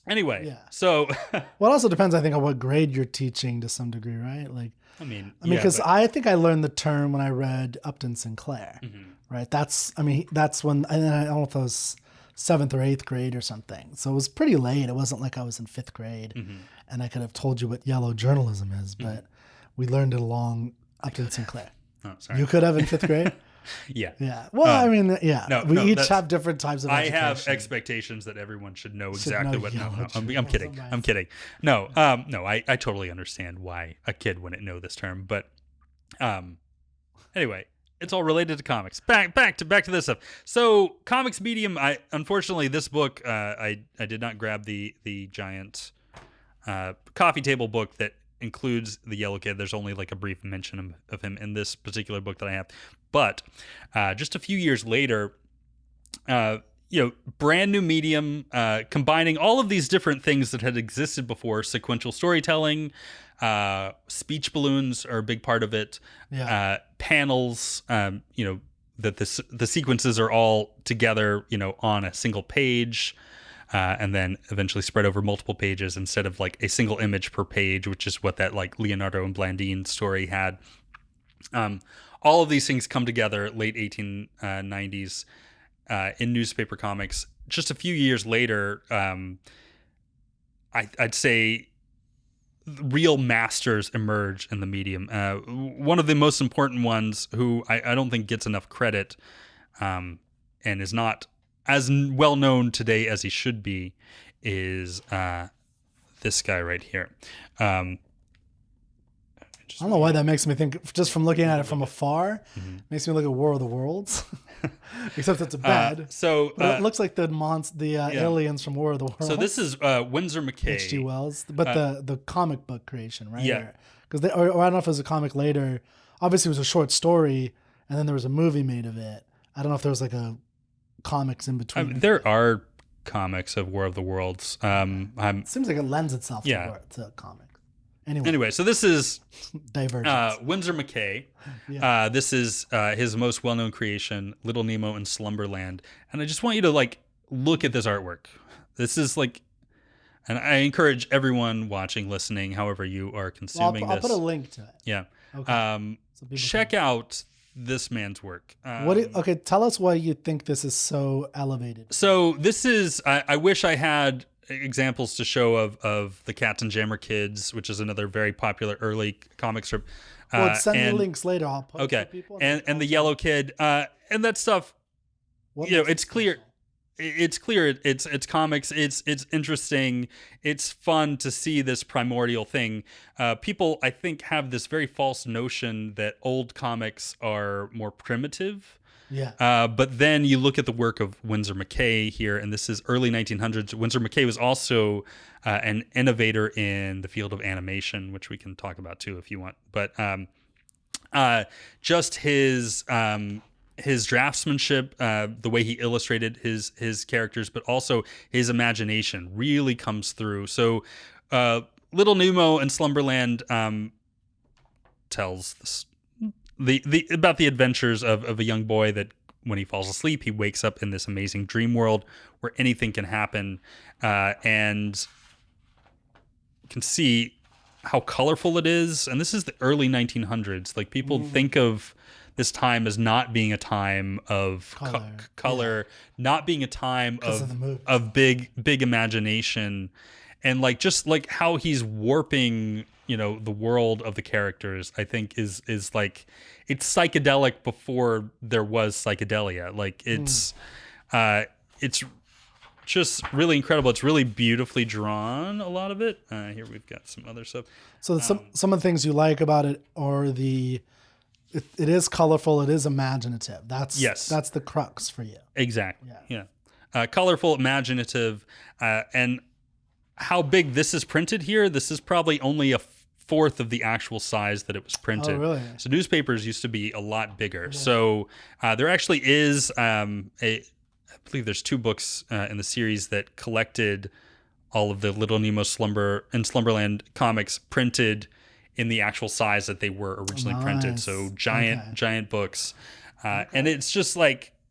Anyway, so well, it also depends, I think, on what grade you're teaching to some degree, right? Like, I mean, because I think I learned the term when I read Upton Sinclair, right? That's when, and I don't know if it was 7th or 8th grade or something. So it was pretty late. It wasn't like I was in 5th grade and I could have told you what yellow journalism is, but we learned it along Upton Sinclair. Oh, sorry. You could have in 5th grade? Yeah. Well, we each have different types of education. I have expectations that everyone should know exactly what. No, I'm kidding. I'm kidding. No, I totally understand why a kid wouldn't know this term, but anyway, it's all related to comics. Back to this stuff. So, comics medium. Unfortunately, this book I did not grab the giant coffee table book that includes the Yellow Kid. There's only like a brief mention of him in this particular book that I have. But just a few years later, brand new medium, combining all of these different things that had existed before: sequential storytelling, speech balloons are a big part of it. Panels, that the sequences are all together, on a single page. And then eventually spread over multiple pages instead of like a single image per page, which is what that like Leonardo and Blandine story had. All of these things come together late 1890s, in newspaper comics. Just a few years later, I'd say real masters emerge in the medium. One of the most important ones, who I don't think gets enough credit, and is not as well known today as he should be, is this guy right here. I don't know why that makes me think, just from looking at it from afar, makes me look at War of the Worlds. Except it's bad. But it looks like the aliens from War of the Worlds. So this is Winsor McCay. H.G. Wells. But the comic book creation, right? Yeah. Because or I don't know if it was a comic later. Obviously, it was a short story, and then there was a movie made of it. I don't know if there was like a comics in between. There are comics of War of the Worlds. It seems like it lends itself to comics. Anyway, so this is Divergence. Winsor McCay. Yeah. This is his most well-known creation, Little Nemo in Slumberland. And I just want you to look at this artwork. This is and I encourage everyone watching, listening, however you are consuming I'll this. put a link to it. Yeah. Okay. Check out this man's work. Tell us why you think this is so elevated. So this is, I wish I had examples to show of the Cats and Jammer Kids, which is another very popular early comic strip. Send me links later. I'll post to people. And the Yellow Kid, and that stuff. It's clear. It's clear. It's comics. It's interesting. It's fun to see this primordial thing. People, I think, have this very false notion that old comics are more primitive. Yeah. But then you look at the work of Winsor McCay here, and this is early 1900s. Winsor McCay was also an innovator in the field of animation, which we can talk about too if you want. But just his draftsmanship, the way he illustrated his characters, but also his imagination really comes through. So Little Nemo in Slumberland tells this about the adventures of a young boy that when he falls asleep, he wakes up in this amazing dream world where anything can happen, and you can see how colorful it is. And this is the early 1900s. People think of this time as not being a time of color, not being a time of big imagination, and just how he's warping the world of the characters, I think is it's psychedelic before there was psychedelia. It's just really incredible. It's really beautifully drawn, a lot of it. Here we've got some other stuff. So some of the things you like about it are it is colorful, it is imaginative. That's the crux for you. Exactly. Yeah. Colorful, imaginative, and how big this is printed here. This is probably only a fourth of the actual size that it was printed. Oh, really? So newspapers used to be a lot bigger. Yeah. So there actually is I believe there's 2 books in the series that collected all of the Little Nemo and Slumberland comics printed in the actual size that they were originally printed. So giant books. And it's just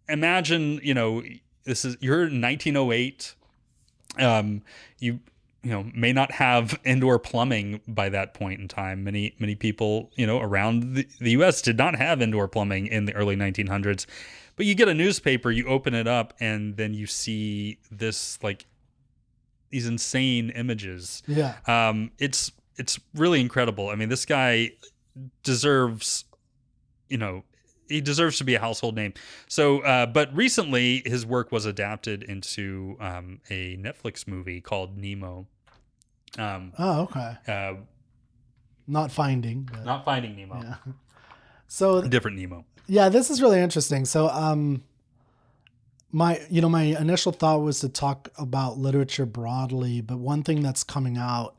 imagine, you're in 1908. You may not have indoor plumbing by that point in time. Many people, around the U.S. did not have indoor plumbing in the early 1900s. But you get a newspaper, you open it up, and then you see this these insane images. Yeah. It's really incredible. I mean, this guy deserves, he deserves to be a household name. So, but recently his work was adapted into a Netflix movie called Nemo. Okay. Not Finding Nemo. Yeah. So different Nemo. Yeah, this is really interesting. So, my initial thought was to talk about literature broadly, but one thing that's coming out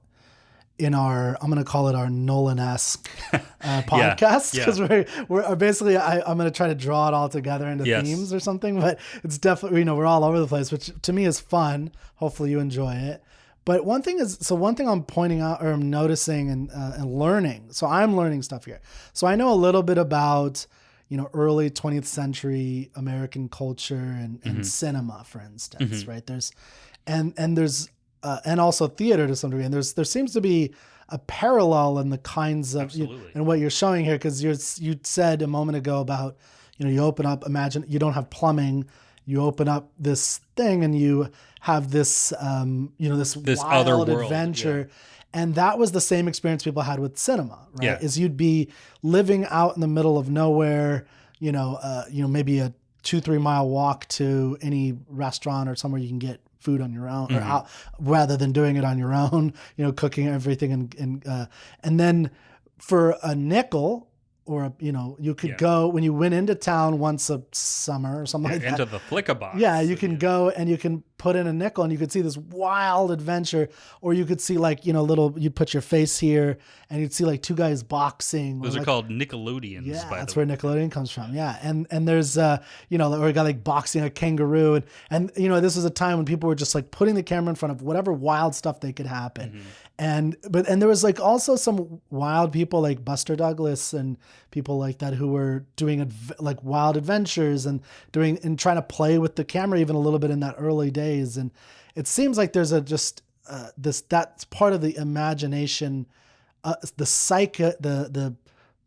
in I'm going to call it our Nolan-esque podcast, because we're basically, I'm going to try to draw it all together into themes or something, but it's definitely, we're all over the place, which to me is fun. Hopefully you enjoy it. But one thing I'm pointing out or I'm noticing and learning. So I'm learning stuff here. So I know a little bit about, early 20th century American culture and cinema, for instance, right? There's and also theater to some degree. And there seems to be a parallel in the kinds of, and what you're showing here, because you said a moment ago about, you open up, imagine you don't have plumbing, you open up this thing and you have this, this wild other world, adventure. And that was the same experience people had with cinema, right? Yeah. Is you'd be living out in the middle of nowhere, maybe a 2-3 mile walk to any restaurant or somewhere you can get food on your own, or out, rather than doing it on your own, cooking everything. And then for a nickel, or you could go when you went into town once a summer or something like that. Into the Flicka box. Yeah, you can go and you can put in a nickel and you could see this wild adventure, or you could see you'd put your face here and you'd see like two guys boxing. Those are called Nickelodeons. Yeah, by that's the way. where Nickelodeon comes from. Yeah, and there's or a guy like boxing a kangaroo, and this was a time when people were just like putting the camera in front of whatever wild stuff they could happen. And there was like also some wild people like Buster Douglas and people like that who were doing like wild adventures and trying to play with the camera even a little bit in that early days. And it seems like there's that's part of the imagination, the psyche, the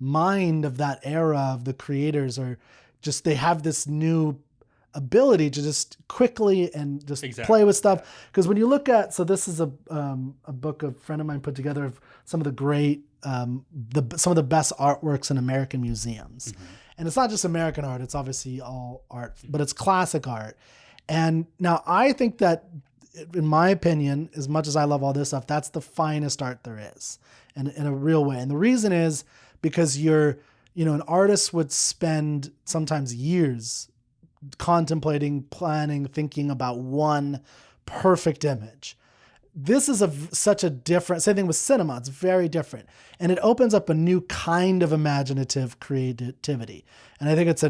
mind of that era of the creators are just, they have this new ability to just quickly and just play with stuff. Because when you look at, so this is a book a friend of mine put together of some of the great, some of the best artworks in American museums. And it's not just American art, it's obviously all art, but it's classic art. And now I think that, in my opinion, as much as I love all this stuff, that's the finest art there is in a real way. And the reason is because an artist would spend sometimes years contemplating, planning, thinking about one perfect image. This is such a different, same thing with cinema. It's very different. And it opens up a new kind of imaginative creativity. And I think it's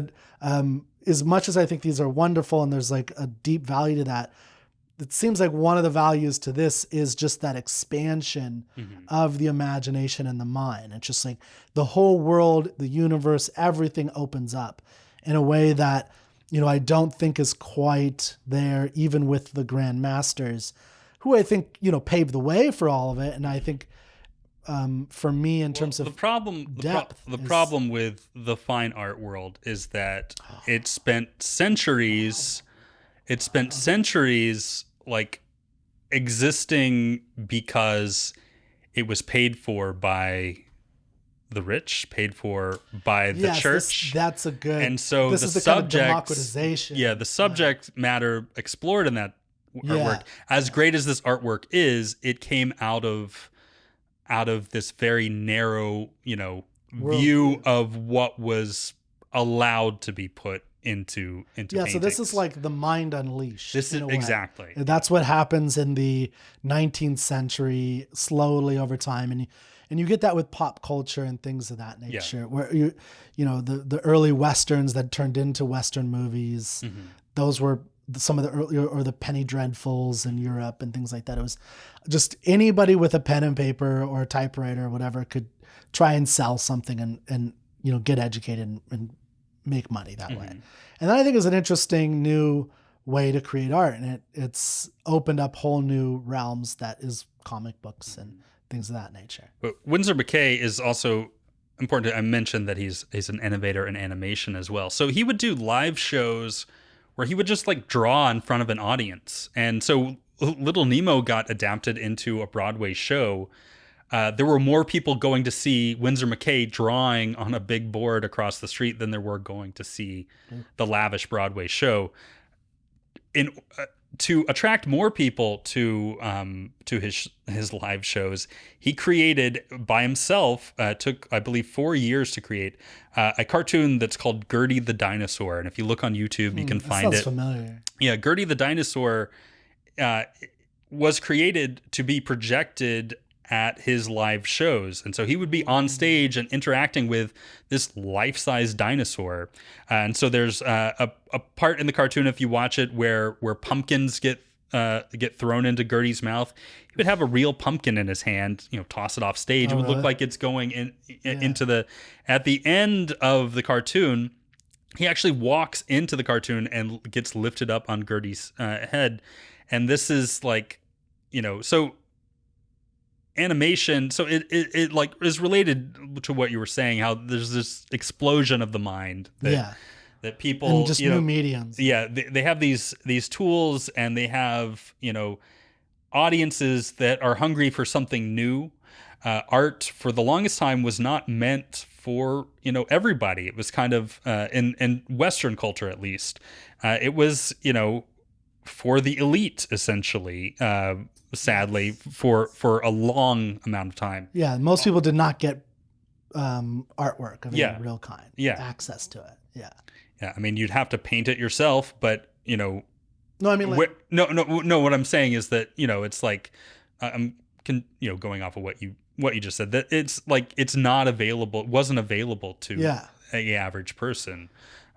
as much as I think these are wonderful and there's like a deep value to that, it seems like one of the values to this is just that expansion of the imagination and the mind. It's just like the whole world, the universe, everything opens up in a way that, I don't think is quite there, even with the Grand Masters, who I think, paved the way for all of it. And I think for me, in terms of the problem with the fine art world is that it spent centuries like existing because it was paid for by the rich, paid for by the church. That's a good. And so this is the kind of democratization. Yeah, the subject matter explored in that artwork. As great as this artwork is, it came out of this very narrow, view of what was allowed to be put into paintings. So this is like the mind unleashed. This is exactly. That's what happens in the 19th century, slowly over time, and you get that with pop culture and things of that nature, where the early westerns that turned into Western movies, those were some of the earlier, or the penny dreadfuls in Europe and things like that. It was just anybody with a pen and paper or a typewriter or whatever could try and sell something and get educated and make money that way. And that I think is an interesting new way to create art. And it's opened up whole new realms that is comic books and things of that nature. But Winsor McCay is also important. I mentioned that he's an innovator in animation as well. So he would do live shows where he would just like draw in front of an audience. And so Little Nemo got adapted into a Broadway show. There were more people going to see Winsor McCay drawing on a big board across the street than there were going to see the lavish Broadway show. To attract more people to his live shows, he created by himself, took, I believe, 4 years to create a cartoon that's called Gertie the Dinosaur. And if you look on YouTube, you can find it. Sounds familiar. Yeah, Gertie the Dinosaur was created to be projected at his live shows. And so he would be on stage and interacting with this life-size dinosaur. And so there's a part in the cartoon, if you watch it, where pumpkins get thrown into Gertie's mouth. He would have a real pumpkin in his hand, toss it off stage. It would look like it's going into the, at the end of the cartoon, he actually walks into the cartoon and gets lifted up on Gertie's head. And this is like, so animation, so it like is related to what you were saying, how there's this explosion of the mind that And people, just new mediums. yeah, they have these tools, and they have, audiences that are hungry for something new. Art for the longest time was not meant for everybody. It was kind of in Western culture, at least, it was for the elite, essentially. Sadly, for a long amount of time. Yeah, most people did not get artwork of any real kind. Yeah, access to it. Yeah. Yeah, I mean, you'd have to paint it yourself, but no, I mean, like, no. What I'm saying is that it's like I'm going off of what you just said, that it's like it's not available. It wasn't available to a average person.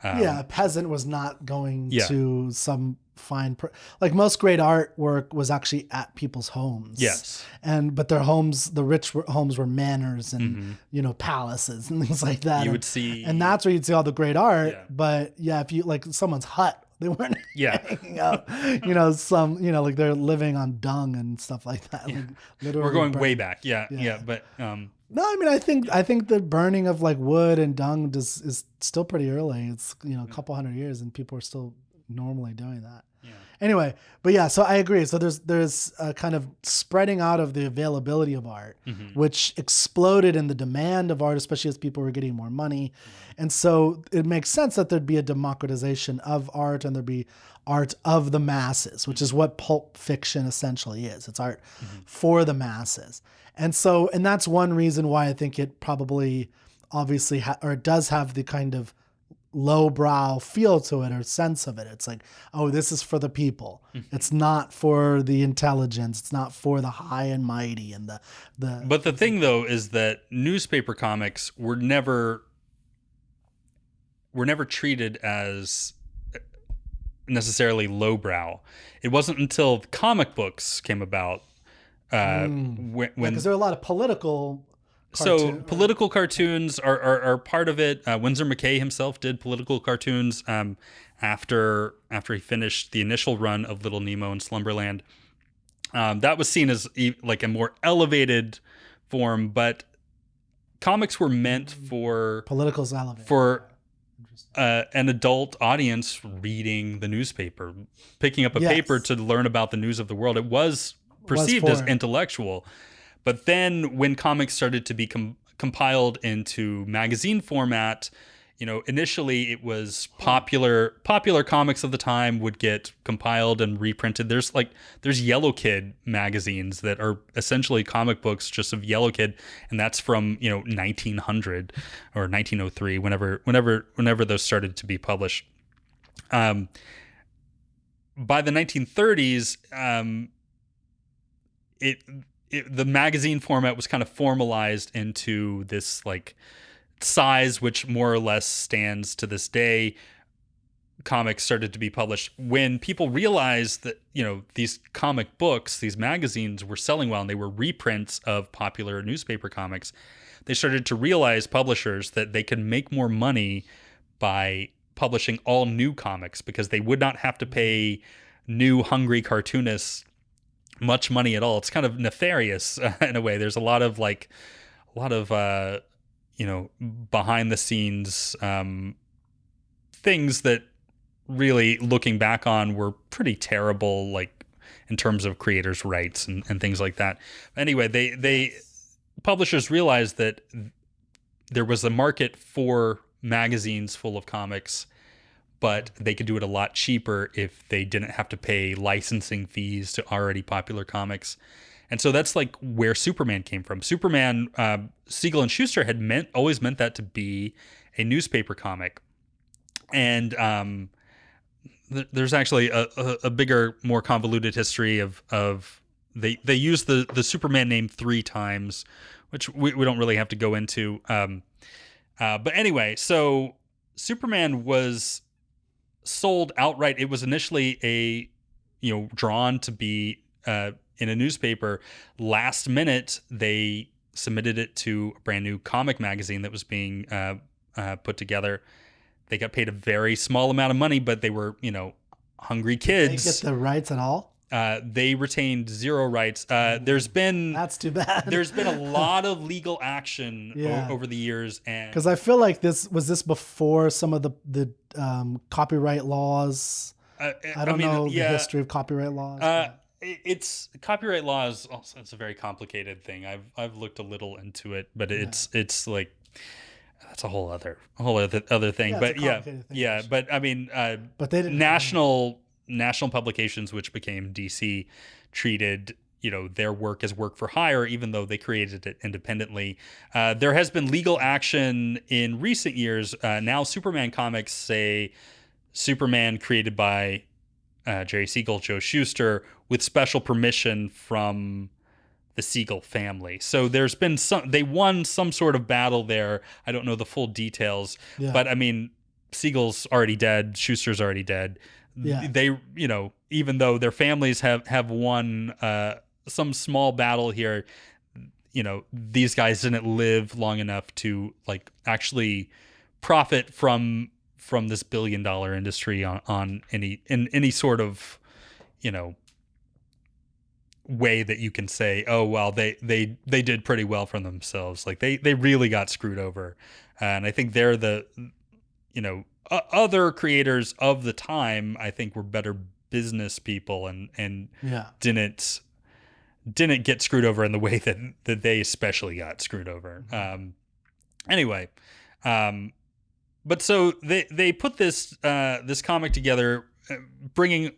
A peasant was not going to some fine like most great artwork was actually at people's homes. Yes. But their homes, the rich homes, were manors and palaces and things like that. You would see, and that's where you'd see all the great art. Yeah. But if you like someone's hut, they weren't hanging out, like they're living on dung and stuff like that. Yeah. Like, literally we're going way back. Yeah. But no, I mean, I think the burning of like wood and dung is still pretty early. It's a couple hundred years, and people are still normally doing that. Yeah. Anyway, but so I agree. So there's a kind of spreading out of the availability of art, which exploded in the demand of art, especially as people were getting more money. And so it makes sense that there'd be a democratization of art, and there'd be art of the masses, which is what pulp fiction essentially is. It's art for the masses. And so, and that's one reason why I think it probably obviously it does have the kind of lowbrow feel to it, or sense of it. It's like, oh, this is for the people. It's not for the intelligence. It's not for the high and mighty and the. But the thing though is that newspaper comics were never treated as necessarily lowbrow. It wasn't until comic books came about when because there are a lot of political. Political cartoons are part of it. Winsor McCay himself did political cartoons after he finished the initial run of Little Nemo and Slumberland. That was seen as like a more elevated form, but comics were meant for political's elevated. For an adult audience reading the newspaper, picking up a paper to learn about the news of the world. It was perceived as intellectual. But then when comics started to be compiled into magazine format, initially it was popular comics of the time would get compiled and reprinted. There's Yellow Kid magazines that are essentially comic books just of Yellow Kid, and that's from 1900 or 1903, whenever those started to be published. By the 1930s, the magazine format was kind of formalized into this like size, which more or less stands to this day. Comics started to be published when people realized that these comic books, these magazines, were selling well, and they were reprints of popular newspaper comics. They started to realize, publishers, that they could make more money by publishing all new comics, because they would not have to pay new hungry cartoonists much money at all. It's kind of nefarious in a way. There's a lot of behind the scenes things that really, looking back on, were pretty terrible, like in terms of creators' rights and things like that. Anyway, they publishers realized that there was a market for magazines full of comics, but they could do it a lot cheaper if they didn't have to pay licensing fees to already popular comics. And so that's like where Superman came from. Superman, Siegel and Schuster had always meant that to be a newspaper comic. And there's actually a bigger, more convoluted history of they used the Superman name 3 times, which we don't really have to go into. But anyway, so Superman was sold outright. It was initially drawn to be in a newspaper. Last minute, they submitted it to a brand new comic magazine that was being put together. They got paid a very small amount of money, but they were hungry kids. Did they get the rights at all? They retained zero rights. There's been That's too bad. there's been a lot of legal action Yeah. over the years, and Because I feel like this was before some of the copyright laws. I don't know the history of copyright laws. It's copyright law is also, it's a very complicated thing. I've looked a little into it, but it's like that's a whole other thing. Yeah, but it's a complicated thing, actually. but I mean, But they didn't national publications, which became DC, treated their work as work for hire, even though they created it independently. There has been legal action in recent years. Now Superman comics say Superman created by Jerry Siegel, Joe Shuster, with special permission from the Siegel family. So there's been they won some sort of battle there. I don't know the full details, but I mean, Siegel's already dead, Schuster's already dead. Yeah. They, even though their families have won some small battle here, these guys didn't live long enough to like actually profit from this $1 billion industry on any sort of way that you can say, oh well, they did pretty well for themselves. Like they really got screwed over, and I think they're the other creators of the time, I think, were better business people and didn't get screwed over in the way that they especially got screwed over. Anyway, but so they put this comic together, bringing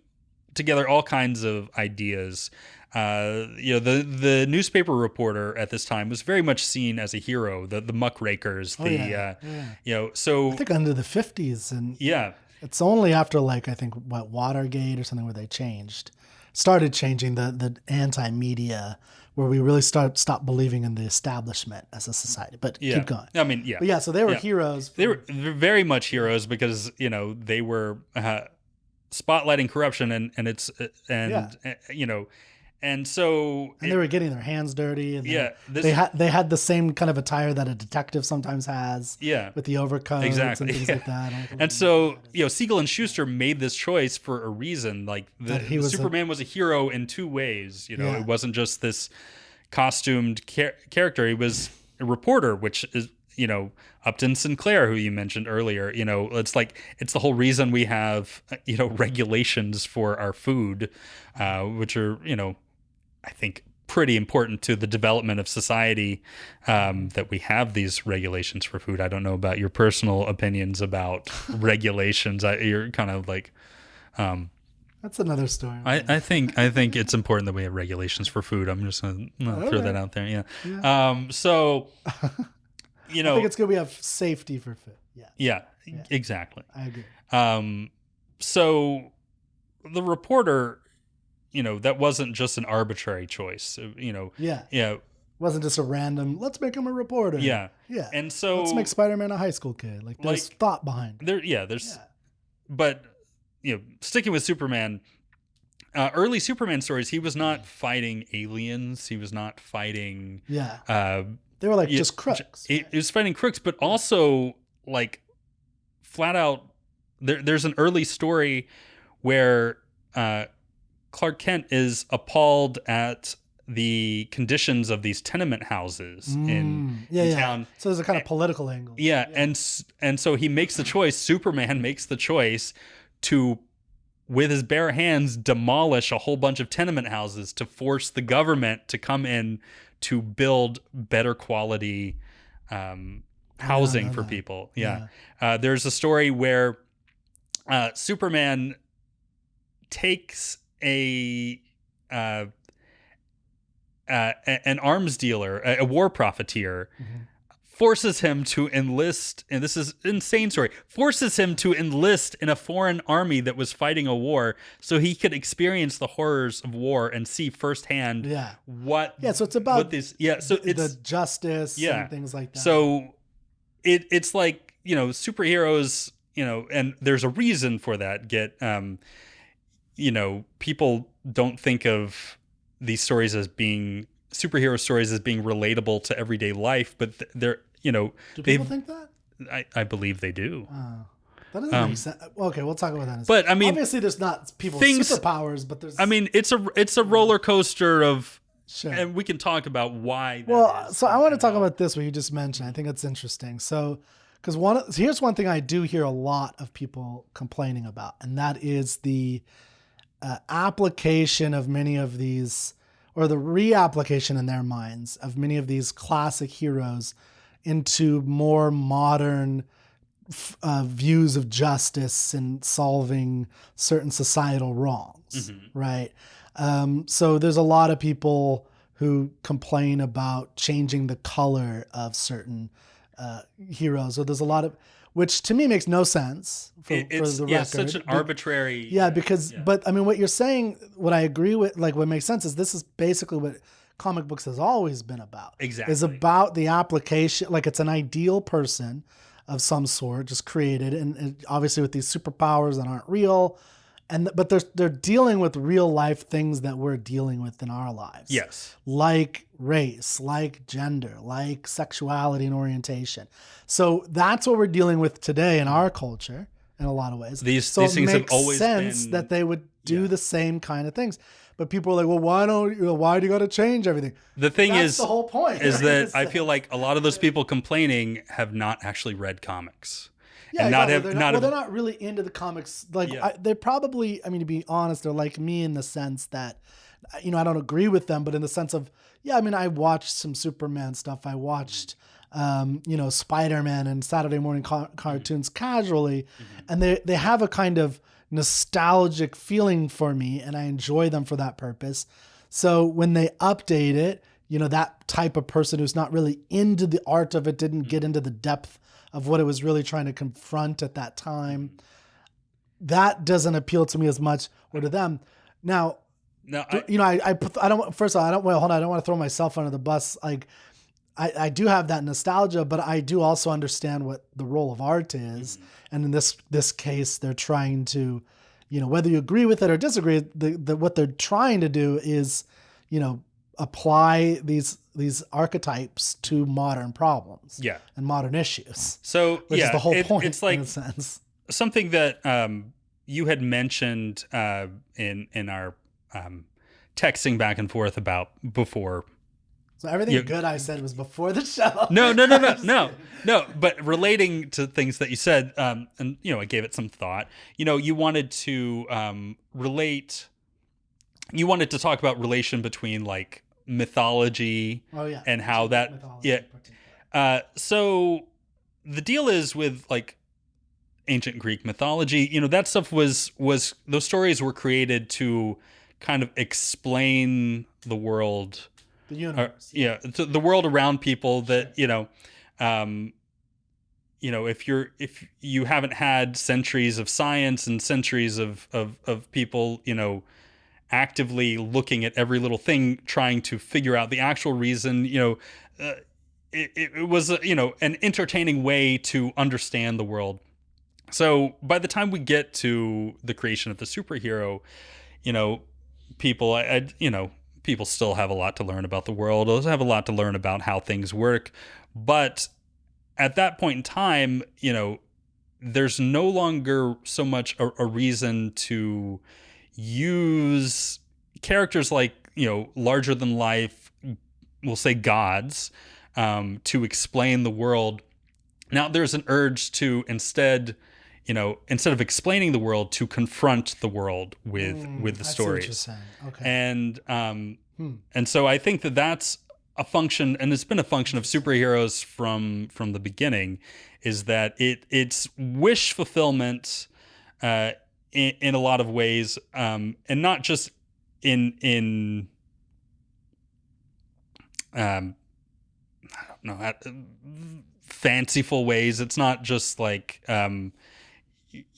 together all kinds of ideas. The newspaper reporter at this time was very much seen as a hero. The muckrakers, So I think under the 50s, and yeah, it's only after like I think Watergate or something where they started changing the anti-media, where we really stopped believing in the establishment as a society. But keep going. I mean, yeah, but yeah. So they were heroes. They were very much heroes because they were spotlighting corruption and so they were getting their hands dirty. And they had the same kind of attire that a detective sometimes has. Yeah, with the overcoats and things like that. And so Siegel and Schuster made this choice for a reason. Like Superman was a hero in two ways. It wasn't just this costumed character. He was a reporter, which is Upton Sinclair, who you mentioned earlier. It's the whole reason we have regulations for our food, which are I think pretty important to the development of society, that we have these regulations for food. I don't know about your personal opinions about regulations. You're kind of like, that's another story. I think it's important that we have regulations for food. I'm just gonna throw that out there. Yeah. So, I think it's good we have safety for food. Yeah. Exactly. I agree. So the reporter, that wasn't just an arbitrary choice. It wasn't just a random, let's make him a reporter. Yeah. And so let's make Spider-Man a high school kid. Like there's thought behind it. But sticking with Superman, early Superman stories, he was not fighting aliens. He was not fighting. They were like just crooks. He was fighting crooks, but also like flat out. There's an early story where Clark Kent is appalled at the conditions of these tenement houses in town. So there's a kind of political angle. And so he makes the choice. Superman makes the choice to, with his bare hands, demolish a whole bunch of tenement houses to force the government to come in to build better quality housing for people. There's a story where Superman takes an arms dealer, a war profiteer, forces him to enlist, and this is an insane story, forces him to enlist in a foreign army that was fighting a war so he could experience the horrors of war and see firsthand what... so it's about this... so it's the justice and things like that. So it's like, superheroes, and there's a reason for that, people don't think of these stories as being superhero stories as being relatable to everyday life, but they're, do people think that? I believe they do. That doesn't make sense. Okay, we'll talk about that in a second. But I mean, obviously there's not people with superpowers, but there's. I mean, it's a roller coaster of, sure. and we can talk about why. Well, so I want to talk about this, what you just mentioned. I think it's interesting. So, because here's one thing I do hear a lot of people complaining about, and that is the application of many of these, or the reapplication in their minds of many of these classic heroes into more modern views of justice and solving certain societal wrongs, right? So there's a lot of people who complain about changing the color of certain heroes. So there's a lot of, which to me makes no sense for the record. Yeah, such an arbitrary. Yeah, because, but I mean, what you're saying, what I agree with, like what makes sense is this is basically what comic books has always been about. Exactly. Is about the application, like it's an ideal person of some sort, just created, and obviously with these superpowers that aren't real, but they're dealing with real life things that we're dealing with in our lives. Yes, like race, like gender, like sexuality and orientation. So that's what we're dealing with today in our culture in a lot of ways. These things have always sense been, that they would do the same kind of things. But people are like, well, why do you got to change everything? The thing That's is, the whole point. is that I feel like a lot of those people complaining have not actually read comics. Yeah, and exactly. They're not really into the comics. Like they're probably, I mean, to be honest, they're like me in the sense that, I don't agree with them, but in the sense of, I mean, I watched some Superman stuff. I watched, Spider-Man and Saturday morning cartoons casually, and they have a kind of nostalgic feeling for me, and I enjoy them for that purpose. So when they update it, that type of person who's not really into the art of it, didn't get into the depth of what it was really trying to confront at that time, that doesn't appeal to me as much, or to them. Now, I don't want to throw myself under the bus. Like, I do have that nostalgia, but I do also understand what the role of art is. And in this case, they're trying to, whether you agree with it or disagree, what they're trying to do is, apply these archetypes to modern problems and modern issues. So which is the whole point. It's like, in a sense, something that you had mentioned in our texting back and forth about before. So everything good I said was before the show. No. But relating to things that you said, and I gave it some thought. You wanted to relate. You wanted to talk about relation between like mythology and how that so the deal is with like ancient Greek mythology, that stuff was those stories were created to kind of explain the world, the universe, the world around people, that if you haven't had centuries of science and centuries of people actively looking at every little thing, trying to figure out the actual reason, it was an entertaining way to understand the world. So by the time we get to the creation of the superhero, people people still have a lot to learn about the world. They have a lot to learn about how things work, but at that point in time, there's no longer so much a reason to use characters like, larger than life, we'll say gods, to explain the world. Now there's an urge to instead of explaining the world, to confront the world with the stories. Okay. And so I think that's a function, and it's been a function of superheroes from the beginning, is that it's wish fulfillment in a lot of ways, and not just in I don't know, fanciful ways. It's not just like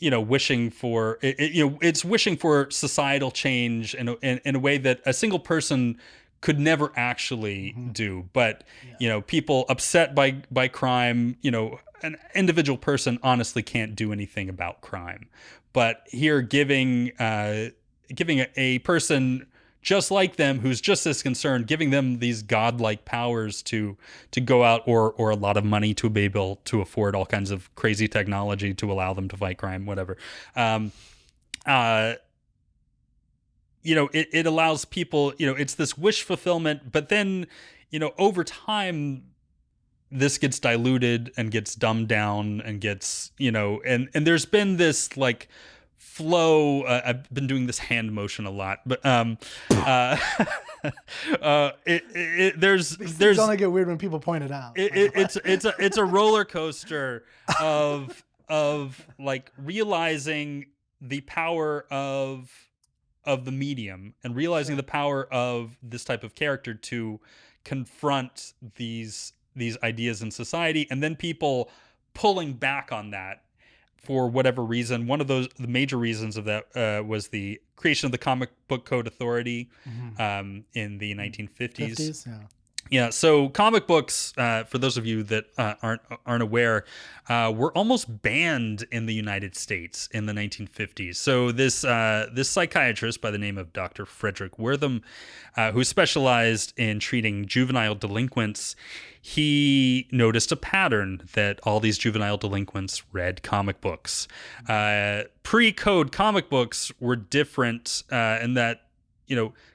wishing for it's wishing for societal change in a way that a single person could never actually do. But people upset by crime, an individual person honestly can't do anything about crime. But here, giving a person just like them, who's just as concerned, giving them these godlike powers to go out, or a lot of money to be able to afford all kinds of crazy technology to allow them to fight crime, whatever. It allows people, it's this wish fulfillment, but then, over time, this gets diluted and gets dumbed down and gets, and there's been this like flow. I've been doing this hand motion a lot, but there's only get weird when people point it out. It's a roller coaster of like realizing the power of the medium and realizing the power of this type of character to confront these ideas in society, and then people pulling back on that for whatever reason. One of the major reasons of that was the creation of the Comic Book Code Authority in the 1950s. 50s, yeah. Yeah, so comic books, for those of you that aren't aware, were almost banned in the United States in the 1950s. So this psychiatrist by the name of Dr. Frederick Wertham, who specialized in treating juvenile delinquents, he noticed a pattern that all these juvenile delinquents read comic books. Pre-code comic books were different in that,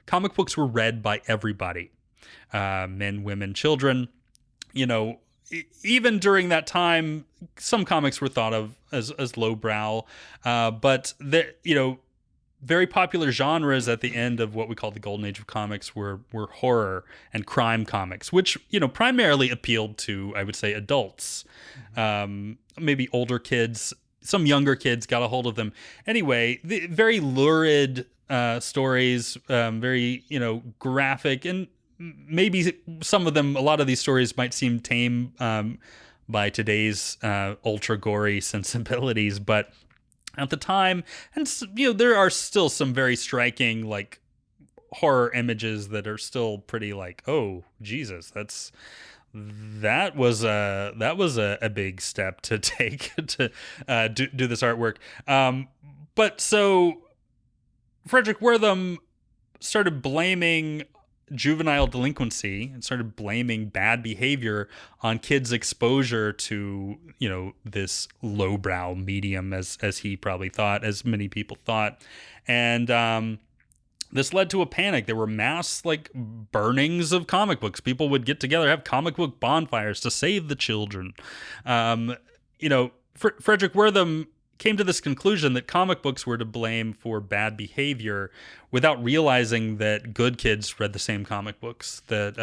comic books were read by everybody. Men, women, children. Even during that time, some comics were thought of as lowbrow, but very popular genres at the end of what we call the golden age of comics were horror and crime comics, which primarily appealed to, I would say, adults, maybe older kids. Some younger kids got a hold of them. Anyway, the very lurid stories, very graphic, and maybe some of them, a lot of these stories might seem tame by today's ultra gory sensibilities, but at the time, and there are still some very striking like horror images that are still pretty like, oh Jesus, that was a big step to take to do this artwork. But so Frederick Wertham started blaming juvenile delinquency and started blaming bad behavior on kids' exposure to, this lowbrow medium, as he probably thought, as many people thought. And this led to a panic. There were mass burnings of comic books. People would get together, have comic book bonfires to save the children. Frederick Wertham came to this conclusion that comic books were to blame for bad behavior without realizing that good kids read the same comic books, that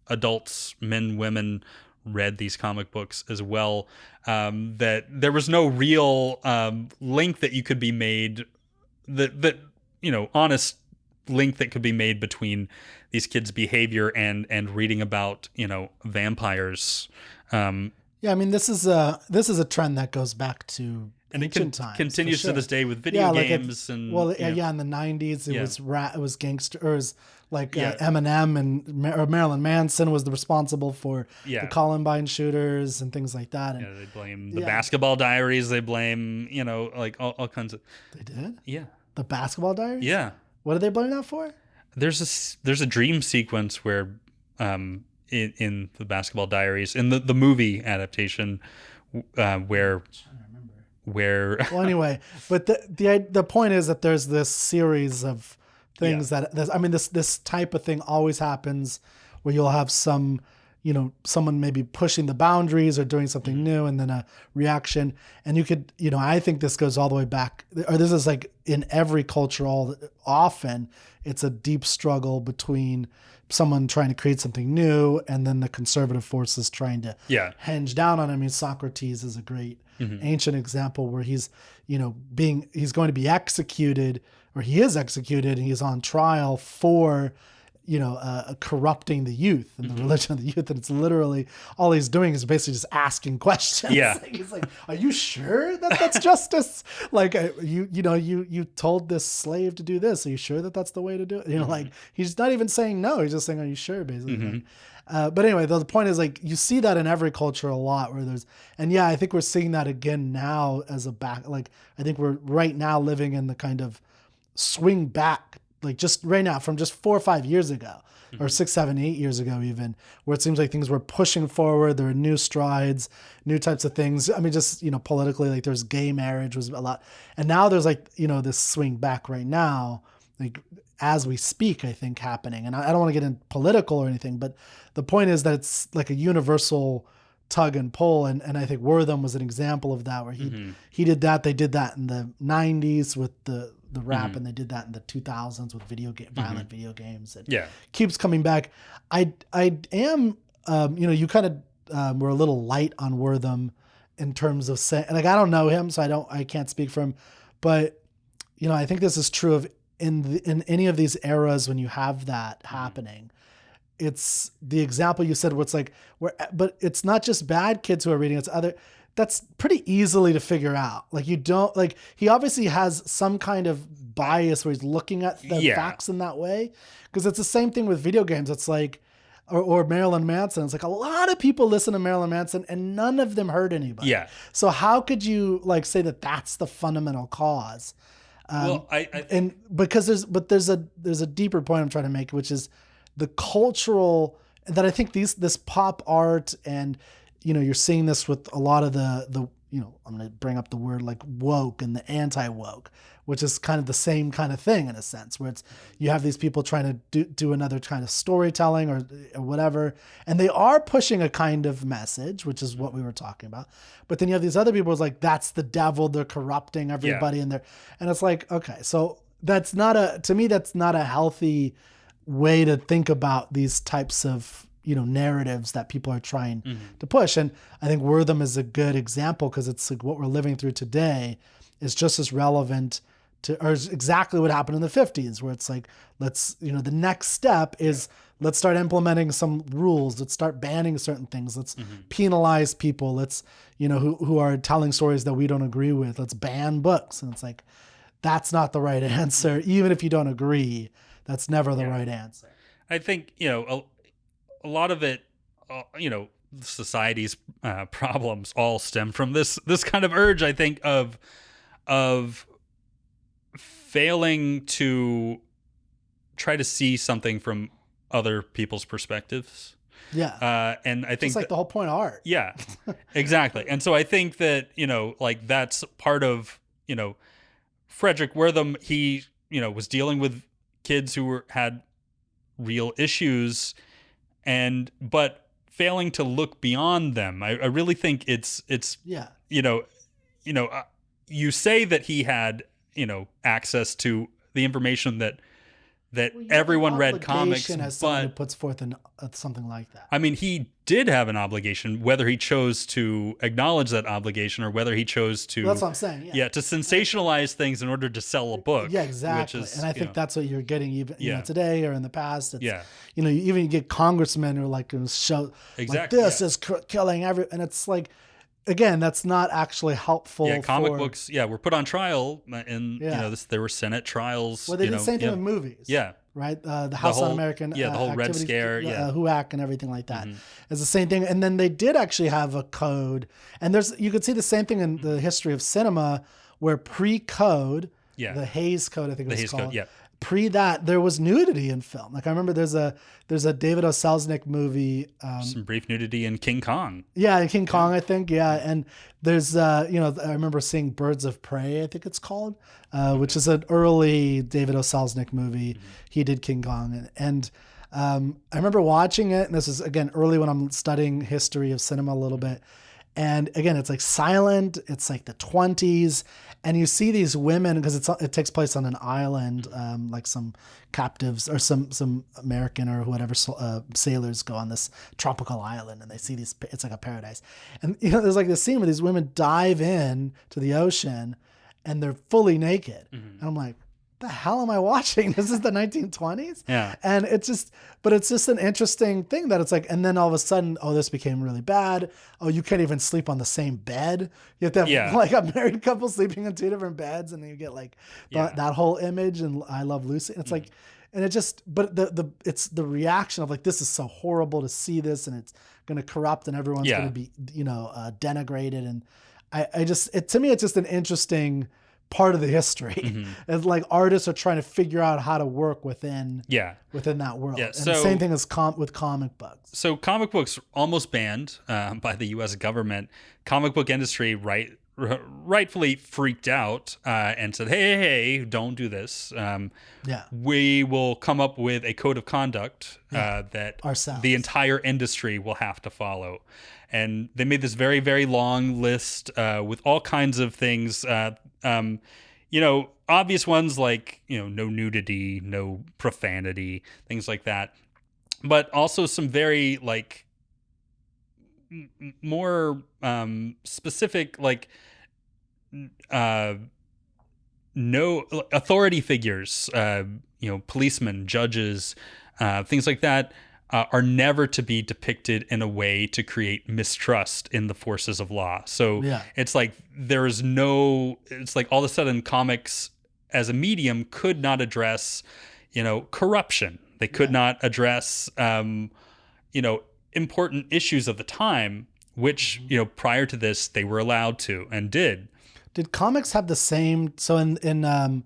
adults, men, women, read these comic books as well, that there was no real link that you could be made, that honest link that could be made between these kids' behavior and reading about, vampires. Yeah, I mean, this is a trend that goes back to and it continues sure. to this day with video games. In the 90s it was gangsters like Eminem and Marilyn Manson was responsible for the Columbine shooters and things like that. And they blame the Basketball Diaries. They blame all kinds of. They did? Yeah, the Basketball Diaries. Yeah. What did they blame that for? There's a dream sequence where in the Basketball Diaries, in the movie adaptation, where well, anyway, but the point is that there's this series of things this type of thing always happens, where you'll have someone maybe pushing the boundaries or doing something new, and then a reaction. And you could, I think this goes all the way back, or this is like in every culture, often it's a deep struggle between someone trying to create something new and then the conservative forces trying to hinge down on it. I mean, Socrates is a great ancient example where he's going to be executed, or he is executed, and he's on trial for corrupting the youth and the religion of the youth. And it's literally all he's doing is basically just asking questions. Yeah. He's like, are you sure that that's justice? Like, you told this slave to do this. Are you sure that that's the way to do it? He's not even saying no. He's just saying, are you sure? Basically. But anyway, the point is you see that in every culture a lot where I think we're seeing that again now as I think we're right now living in the kind of swing back like just right now from just 4 or 5 years ago, or 6, 7, 8 years ago, even, where it seems like things were pushing forward. There were new strides, new types of things. I mean, just, politically, like there's gay marriage was a lot. And now there's like, this swing back right now, like as we speak, I think happening. And I don't want to get in political or anything, but the point is that it's like a universal tug and pull. And I think Wortham was an example of that, where he did that. They did that in the 90s with the rap, and they did that in the 2000s with violent video games. And keeps coming back. I am, you kind of were a little light on Wortham in terms of saying, like, I don't know him, so I can't speak for him, but I think this is true of in any of these eras when you have that happening. It's the example you said where it's like, but it's not just bad kids who are reading, it's other. That's pretty easily to figure out. Like he obviously has some kind of bias where he's looking at the facts in that way. Because it's the same thing with video games. It's like, or Marilyn Manson. It's like a lot of people listen to Marilyn Manson and none of them hurt anybody. Yeah. So how could you say that that's the fundamental cause? Because there's a deeper point I'm trying to make, which is the cultural, that I think this pop art, and you're seeing this with a lot of the I'm going to bring up the word like woke and the anti-woke, which is kind of the same kind of thing in a sense, where it's, you have these people trying to do another kind of storytelling or whatever. And they are pushing a kind of message, which is what we were talking about. But then you have these other people who's like, that's the devil. They're corrupting everybody in there. And it's like, okay, so to me, that's not a healthy way to think about these types of narratives that people are trying to push. And I think Wortham is a good example, because it's like what we're living through today is just as relevant to, or is exactly what happened in the 50s, where it's like, let's, the next step is let's start implementing some rules. Let's start banning certain things. Let's penalize people. Let's, who are telling stories that we don't agree with. Let's ban books. And it's like, that's not the right answer. Even if you don't agree, that's never the right answer. I think, a lot of it, society's problems all stem from this kind of urge, I think, of failing to try to see something from other people's perspectives. Yeah. And I think it's like the whole point of art. Yeah, exactly. And so I think that, that's part of, Frederick Wortham, he, was dealing with kids who had real issues, but failing to look beyond them. I really think it's you say that he had, access to the information that everyone read comics, as someone who puts forth something like that. I mean, he did have an obligation, whether he chose to acknowledge that obligation or whether he chose to. Well, that's what I'm saying. Yeah. To sensationalize things in order to sell a book. Yeah, exactly. And I think that's what you're getting even today or in the past. It's, you even get congressmen who are like going to show like this is killing and it's like, again, that's not actually helpful. Yeah, comic books. Yeah, were put on trial, and there were Senate trials. Well, they did the same thing with movies. Yeah, right. The House Un-American. The whole Red Scare. HUAC and everything like that. It's the same thing. And then they did actually have a code, and you could see the same thing in the history of cinema, where pre-code, the Hays Code, I think it was called. Pre that, there was nudity in film. Like I remember there's a David O. Selznick movie. Some brief nudity in King Kong. Yeah, in King Kong, I think. Yeah, and there's I remember seeing Birds of Prey, I think it's called, which is an early David O. Selznick movie. He did King Kong, and I remember watching it. And this is again early when I'm studying history of cinema a little bit. And again, it's like silent. It's like the 20s. And you see these women, because it takes place on an island, like some captives or some American or whatever sailors go on this tropical island, and they see these. It's like a paradise, and there's like this scene where these women dive in to the ocean, and they're fully naked, and I'm like, the hell am I watching? This is the 1920s. Yeah. And it's just an interesting thing that it's like, and then all of a sudden, this became really bad. Oh, you can't even sleep on the same bed. You have to have like a married couple sleeping in 2 different beds, and then you get like that whole image and I Love Lucy. And it's like, and it just, but it's the reaction of like, this is so horrible to see this, and it's going to corrupt, and everyone's going to be, denigrated. And to me, it's just an interesting part of the history. Mhm. It's like artists are trying to figure out how to work within Yeah. that world. Yeah, And so- the same thing as with comic books. So comic books almost banned by the U.S. government. Comic book industry rightfully freaked out and said, hey, don't do this. Yeah. We will come up with a code of conduct that Ourselves. the entire industry will have to follow. And they made this very, very long list with all kinds of things, obvious ones like, no nudity, no profanity, things like that. But also some very like more specific, like no authority figures, policemen, judges, things like that are never to be depicted in a way to create mistrust in the forces of law. So it's like it's like all of a sudden comics as a medium could not address, corruption. They could not address, important issues of the time, which, prior to this, they were allowed to and did. Did comics have the same? So in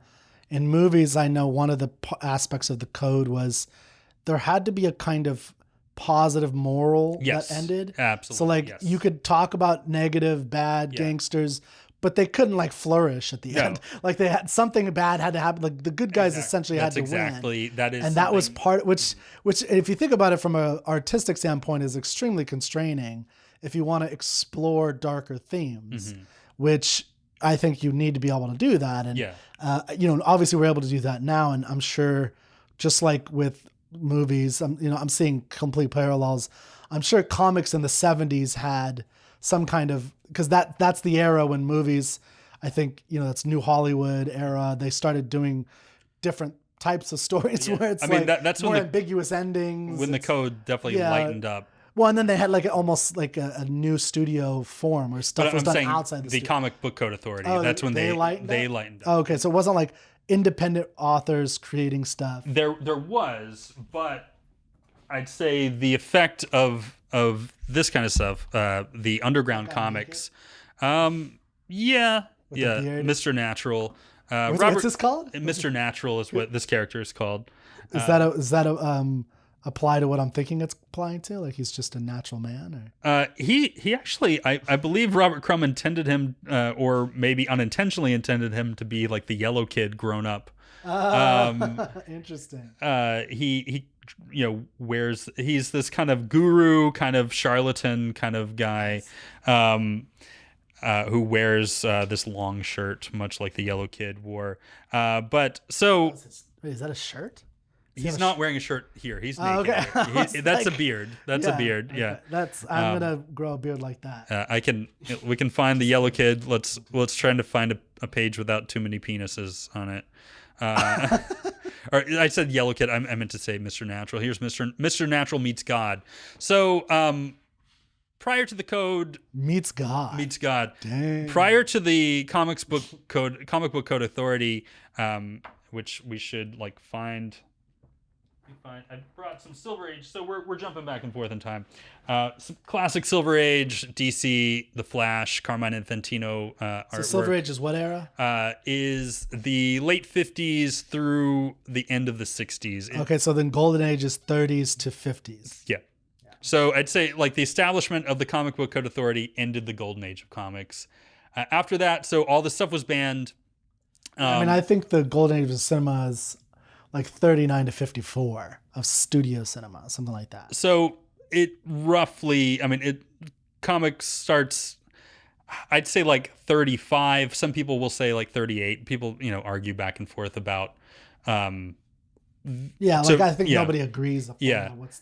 movies, I know one of the aspects of the code was there had to be a kind of positive moral that ended. Absolutely. So like you could talk about negative, bad gangsters, but they couldn't like flourish at the end. Like they had something bad had to happen. Like the good guys essentially had to win. That is, and that was part, which if you think about it from an artistic standpoint, is extremely constraining if you want to explore darker themes, which I think you need to be able to do that. And obviously we're able to do that now, and I'm sure, just like with movies, I'm seeing complete parallels. I'm sure comics in the 70s had some kind of, because that's the era when movies, I think, that's New Hollywood era, they started doing different types of stories where it's that's more ambiguous endings. When the code definitely lightened up. Well, and then they had like almost like a new studio form where stuff was done outside the studio. Comic Book Code Authority. That's when they lightened up. Oh, okay, so it wasn't like independent authors creating stuff. There was, but I'd say the effect of this kind of stuff, the underground comics, Mr. Natural. What's this called? Mr. Natural is what this character is called. Is that apply to what I'm thinking it's applying to? Like he's just a natural man? Or? He actually, I believe Robert Crumb intended him, or maybe unintentionally intended him to be like the yellow kid grown up. Interesting. He he's this kind of guru, kind of charlatan kind of guy, who wears this long shirt, much like the yellow kid wore. But so... Wait, is that a shirt? He's not wearing a shirt here. He's naked. Okay. That's a beard. That's a beard. Okay. Yeah. I'm gonna grow a beard like that. We can find the yellow kid. Let's try to find a page without too many penises on it. Or I said yellow kid. I meant to say Mr. Natural. Here's Mr. Natural meets God. So prior to the code, meets God. Dang. Prior to the comic book code authority, which we should like find. I brought some Silver Age, so we're jumping back and forth in time. Some classic Silver Age, DC, The Flash, Carmine Infantino artwork. So Silver Age is what era? Is the late 50s through the end of the 60s. Okay, so then Golden Age is 30s to 50s. Yeah. So I'd say like the establishment of the Comic Book Code Authority ended the Golden Age of comics. After that, so all this stuff was banned. I think the Golden Age of cinema is like 39 to 54 of studio cinema, something like that. So it roughly, comics starts, I'd say like 35. Some people will say like 38. People, argue back and forth about. I think nobody agrees.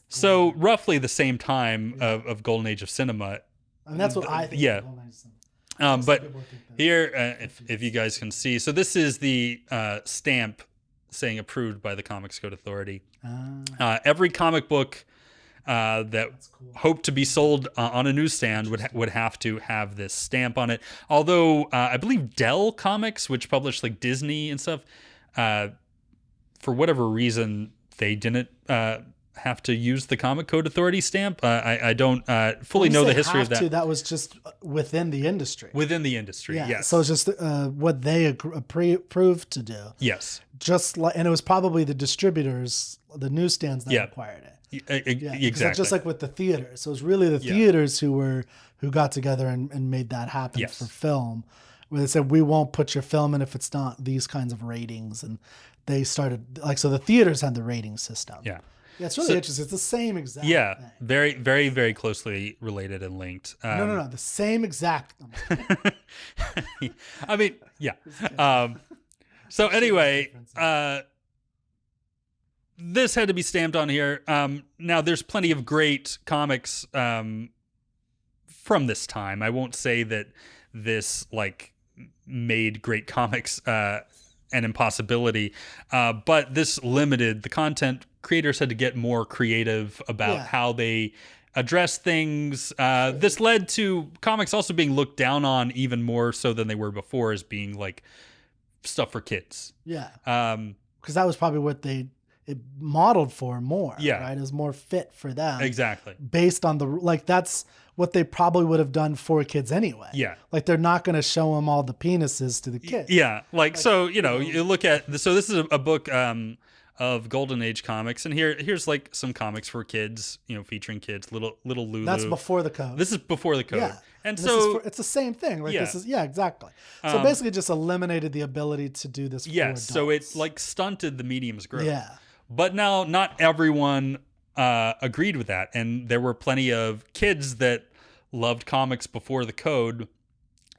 So roughly the same time of Golden Age of cinema. And that's what I think. Yeah. But here, if you guys can see, so this is the stamp saying approved by the Comics Code Authority. Every comic book that hoped to be sold on a newsstand would have to have this stamp on it. Although I believe Dell Comics, which published like Disney and stuff, for whatever reason they didn't have to use the Comic Code Authority stamp. I don't fully When you know the say history of have that. to, that was just within the industry. Within the industry, Yeah. yes. So it's just what they approved to do. Yes. Just like, and it was probably the distributors, the newsstands that Yeah. required it. Yeah, Yeah, exactly. just like with the theaters. So it was really the theaters who got together and made that happen Yes. for film, where they said, we won't put your film in if it's not these kinds of ratings. And they started, like, so the theaters had the rating system. Yeah. Yeah, it's really interesting. It's the same exact thing. Very, very, very closely related and linked. No, the same exact. I mean, yeah. So anyway, this had to be stamped on here. Now, there's plenty of great comics from this time. I won't say that this like made great comics an impossibility, but this limited the content. Creators had to get more creative about how they address things. This led to comics also being looked down on even more so than they were before, as being like stuff for kids. Yeah. Because that was probably what it modeled for more. Yeah. Right. It was more fit for them. Exactly. Based on that's what they probably would have done for kids anyway. Yeah. Like they're not going to show them all the penises to the kids. Yeah. Like so, you look at, so this is a book of Golden Age comics, and here's like some comics for kids, featuring kids, little Lulu. That's before the code. This is before the code. Yeah. And so it's the same thing. Like this is, exactly. So basically just eliminated the ability to do this for adults. So it like stunted the medium's growth. Yeah. But now not everyone agreed with that. And there were plenty of kids that loved comics before the code,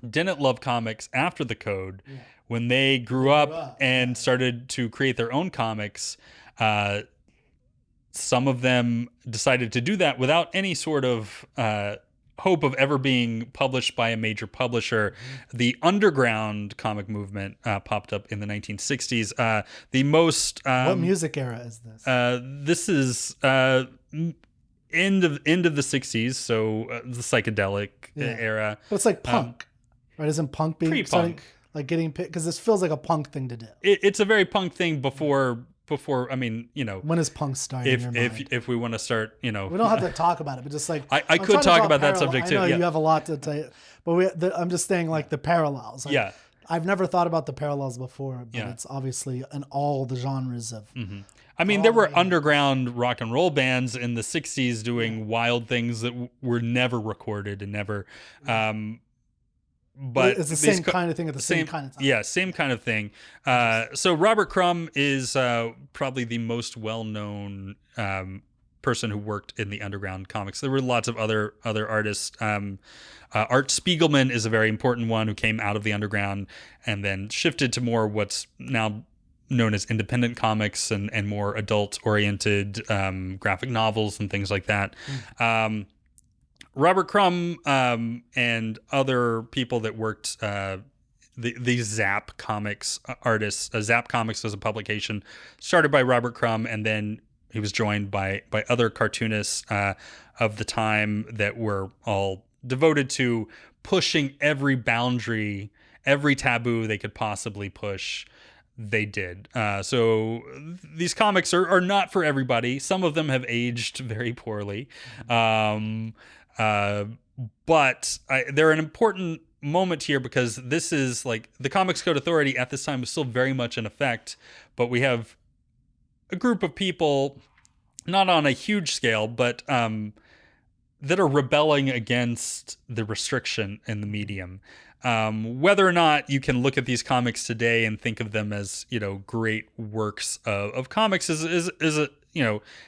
didn't love comics after the code. Yeah. When they grew up and started to create their own comics, some of them decided to do that without any sort of hope of ever being published by a major publisher. The underground comic movement popped up in the 1960s. The most what music era is this? This is end of the 60s, so the psychedelic era. But it's like punk, right? Isn't punk being pre-punk? Like getting picked, because this feels like a punk thing to do. It's a very punk thing before. I mean, when is punk starting? If we want to start, we don't have to talk about it, but just like I could talk about that subject too. I know you have a lot to tell you, but I'm just saying like the parallels. Like, I've never thought about the parallels before, but it's obviously in all the genres of. Mm-hmm. I mean, there were underground rock and roll bands in the 60s doing wild things that were never recorded and never. But it's the same kind of thing at the same kind of time. Yeah, same kind of thing. So Robert Crumb is probably the most well-known person who worked in the underground comics. There were lots of other artists. Art Spiegelman is a very important one who came out of the underground and then shifted to more what's now known as independent comics and more adult-oriented graphic novels and things like that. Robert Crumb and other people that worked, the Zap Comics artists. Zap Comics was a publication started by Robert Crumb, and then he was joined by other cartoonists of the time that were all devoted to pushing every boundary, every taboo they could possibly push. They did. So these comics are not for everybody. Some of them have aged very poorly. But they're an important moment here because this is like the Comics Code Authority at this time was still very much in effect, but we have a group of people, not on a huge scale, but that are rebelling against the restriction in the medium. Whether or not you can look at these comics today and think of them as, great works of comics is a,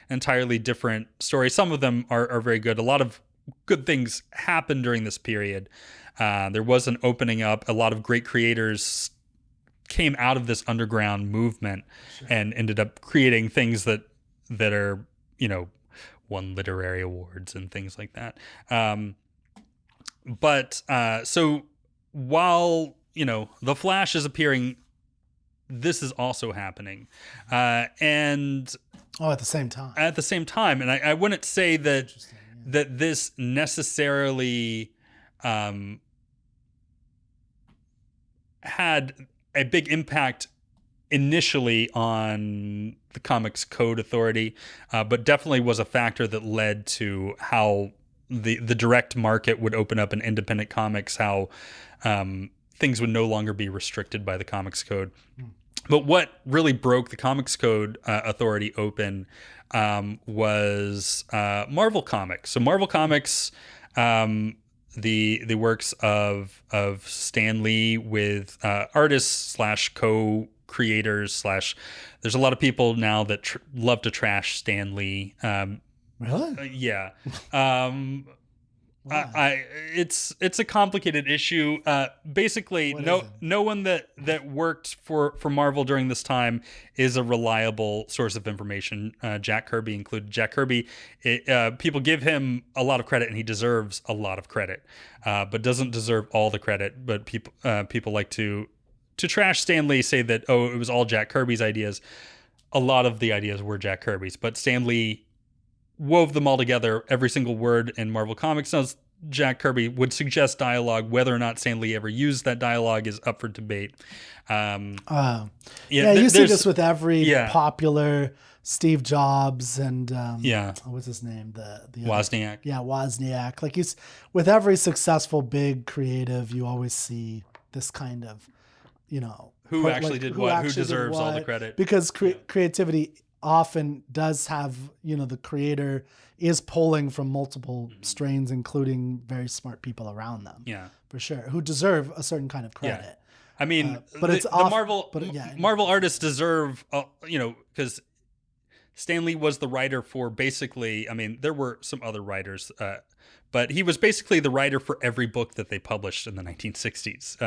entirely different story. Some of them are very good. A lot of good things happened during this period. There was an opening up. A lot of great creators came out of this underground movement and ended up creating things that are, won literary awards and things like that. So while, The Flash is appearing, this is also happening. And at the same time. At the same time. And I wouldn't say that this necessarily had a big impact initially on the Comics Code Authority, but definitely was a factor that led to how the direct market would open up in independent comics, how things would no longer be restricted by the Comics Code. But what really broke the Comics Code Authority open was Marvel Comics. So Marvel Comics, the works of Stan Lee with artists slash co-creators slash. There's a lot of people now that love to trash Stan Lee. Really? Yeah. Why? It's a complicated issue. Basically, What is it? no one that worked for Marvel during this time is a reliable source of information. Jack Kirby included. Jack Kirby, people give him a lot of credit, and he deserves a lot of credit, but doesn't deserve all the credit. But people like to trash Stan Lee, say that it was all Jack Kirby's ideas. A lot of the ideas were Jack Kirby's, but Stan Lee wove them all together. Every single word in Marvel Comics. Now, Jack Kirby would suggest dialogue. Whether or not Stan Lee ever used that dialogue is up for debate. Yeah, you see this with every popular Steve Jobs and what's his name? The Wozniak. Yeah, Wozniak. Like with every successful big creative, you always see this kind of, who actually did what, who deserves all the credit. Because creativity often does have, the creator is pulling from multiple strains, including very smart people around them. Yeah, for sure, who deserve a certain kind of credit. Yeah. I mean, but it's Marvel artists deserve, because Stan Lee was the writer for basically. I mean, there were some other writers, but he was basically the writer for every book that they published in the 1960s.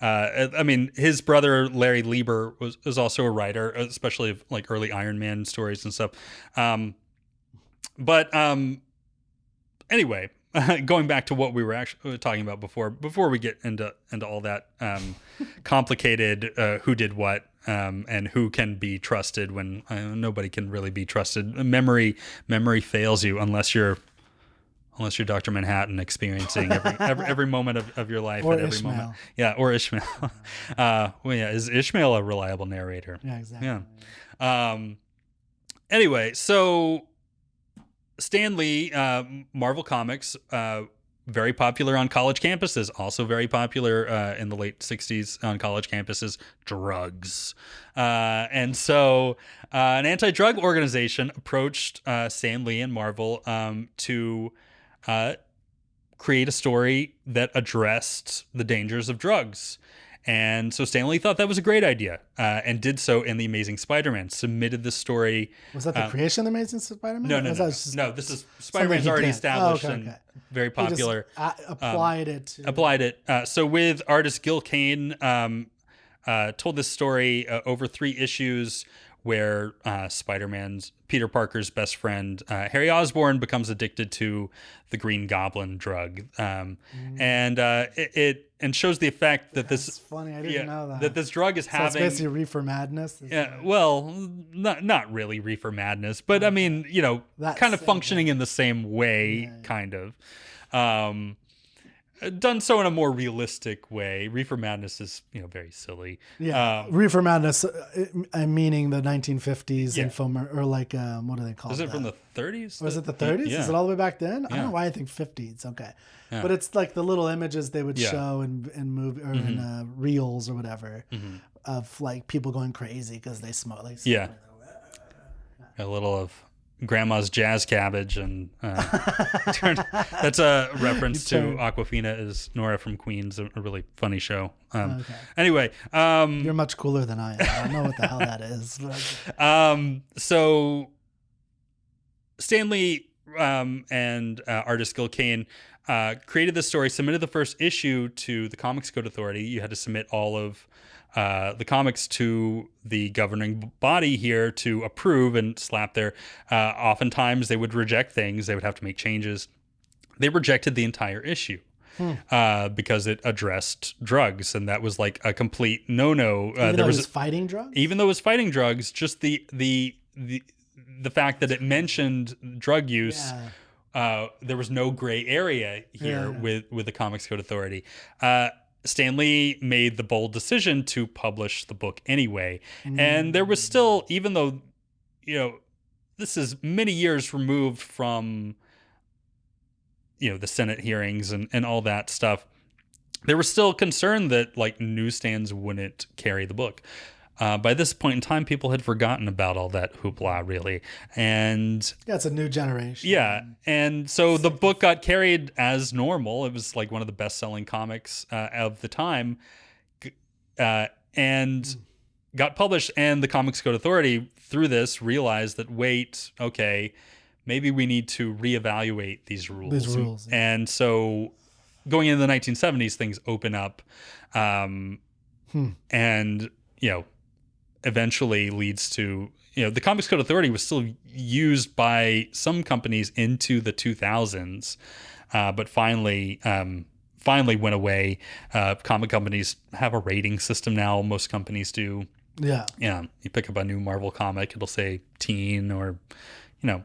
I mean, his brother Larry Lieber was also a writer, especially of like early Iron Man stories and stuff. Anyway, going back to what we were actually talking about before we get into all that complicated who did what and who can be trusted when nobody can really be trusted. Memory fails you unless you're Dr. Manhattan, experiencing every moment of your life or at every Ishmael. moment. Yeah, or Ishmael. Is Ishmael a reliable narrator? Yeah, exactly. Yeah. Anyway, so Stan Lee, Marvel Comics, very popular on college campuses, also very popular in the late 60s on college campuses, drugs. And so an anti-drug organization approached Stan Lee and Marvel to create a story that addressed the dangers of drugs. And so Stan Lee thought that was a great idea and did so in The Amazing Spider-Man, submitted this story. Was that the creation of The Amazing Spider-Man? No. This is Spider-Man's already established and very popular. Applied it. So with artist Gil Kane, told this story over 3 issues where Spider-Man's Peter Parker's best friend Harry Osborn becomes addicted to the Green Goblin drug, and it shows the effect that this. It's funny, I didn't know that. That this drug is having. It's basically reefer madness. Well, not really reefer madness, but I mean, kind of functioning in the same way, kind of. Done so in a more realistic way. Reefer madness is, very silly. Yeah, reefer madness, meaning the 1950s or like what do they call it? Is it from the 30s? Was it the 30s? Yeah. Is it all the way back then? Yeah. I don't know why I think 50s. Okay, yeah. But it's like the little images they would show in movie or in reels or whatever of like people going crazy because they smoke. A little of Grandma's Jazz Cabbage, and that's a reference to Aquafina as Nora from Queens, a really funny show. Anyway, you're much cooler than I am. I don't know what the hell that is. So Stan Lee and artist Gil Kane created this story, submitted the first issue to the Comics Code Authority. You had to submit all of the comics to the governing body here to approve and slap their. Oftentimes they would reject things. They would have to make changes. They rejected the entire issue because it addressed drugs, and that was like a complete no-no. Even though it was fighting drugs? Even though it was fighting drugs, just the fact that it mentioned drug use, there was no gray area here with the Comics Code Authority. Stan Lee made the bold decision to publish the book anyway. Mm. And there was still, even though, this is many years removed from, the Senate hearings and all that stuff, there was still concern that like newsstands wouldn't carry the book. By this point in time, people had forgotten about all that hoopla, really. And yeah, it's a new generation. yeah. And so the book got carried as normal. It was like one of the best-selling comics of the time, and got published. And the Comics Code Authority, through this, realized that, wait, okay, maybe we need to reevaluate these rules. Yeah. And so going into the 1970s, things open up, and, eventually leads to, the Comics Code Authority was still used by some companies into the 2000s, but finally went away. Comic companies have a rating system now. Most companies do. Yeah. Yeah. You pick up a new Marvel comic, it'll say teen or, yeah,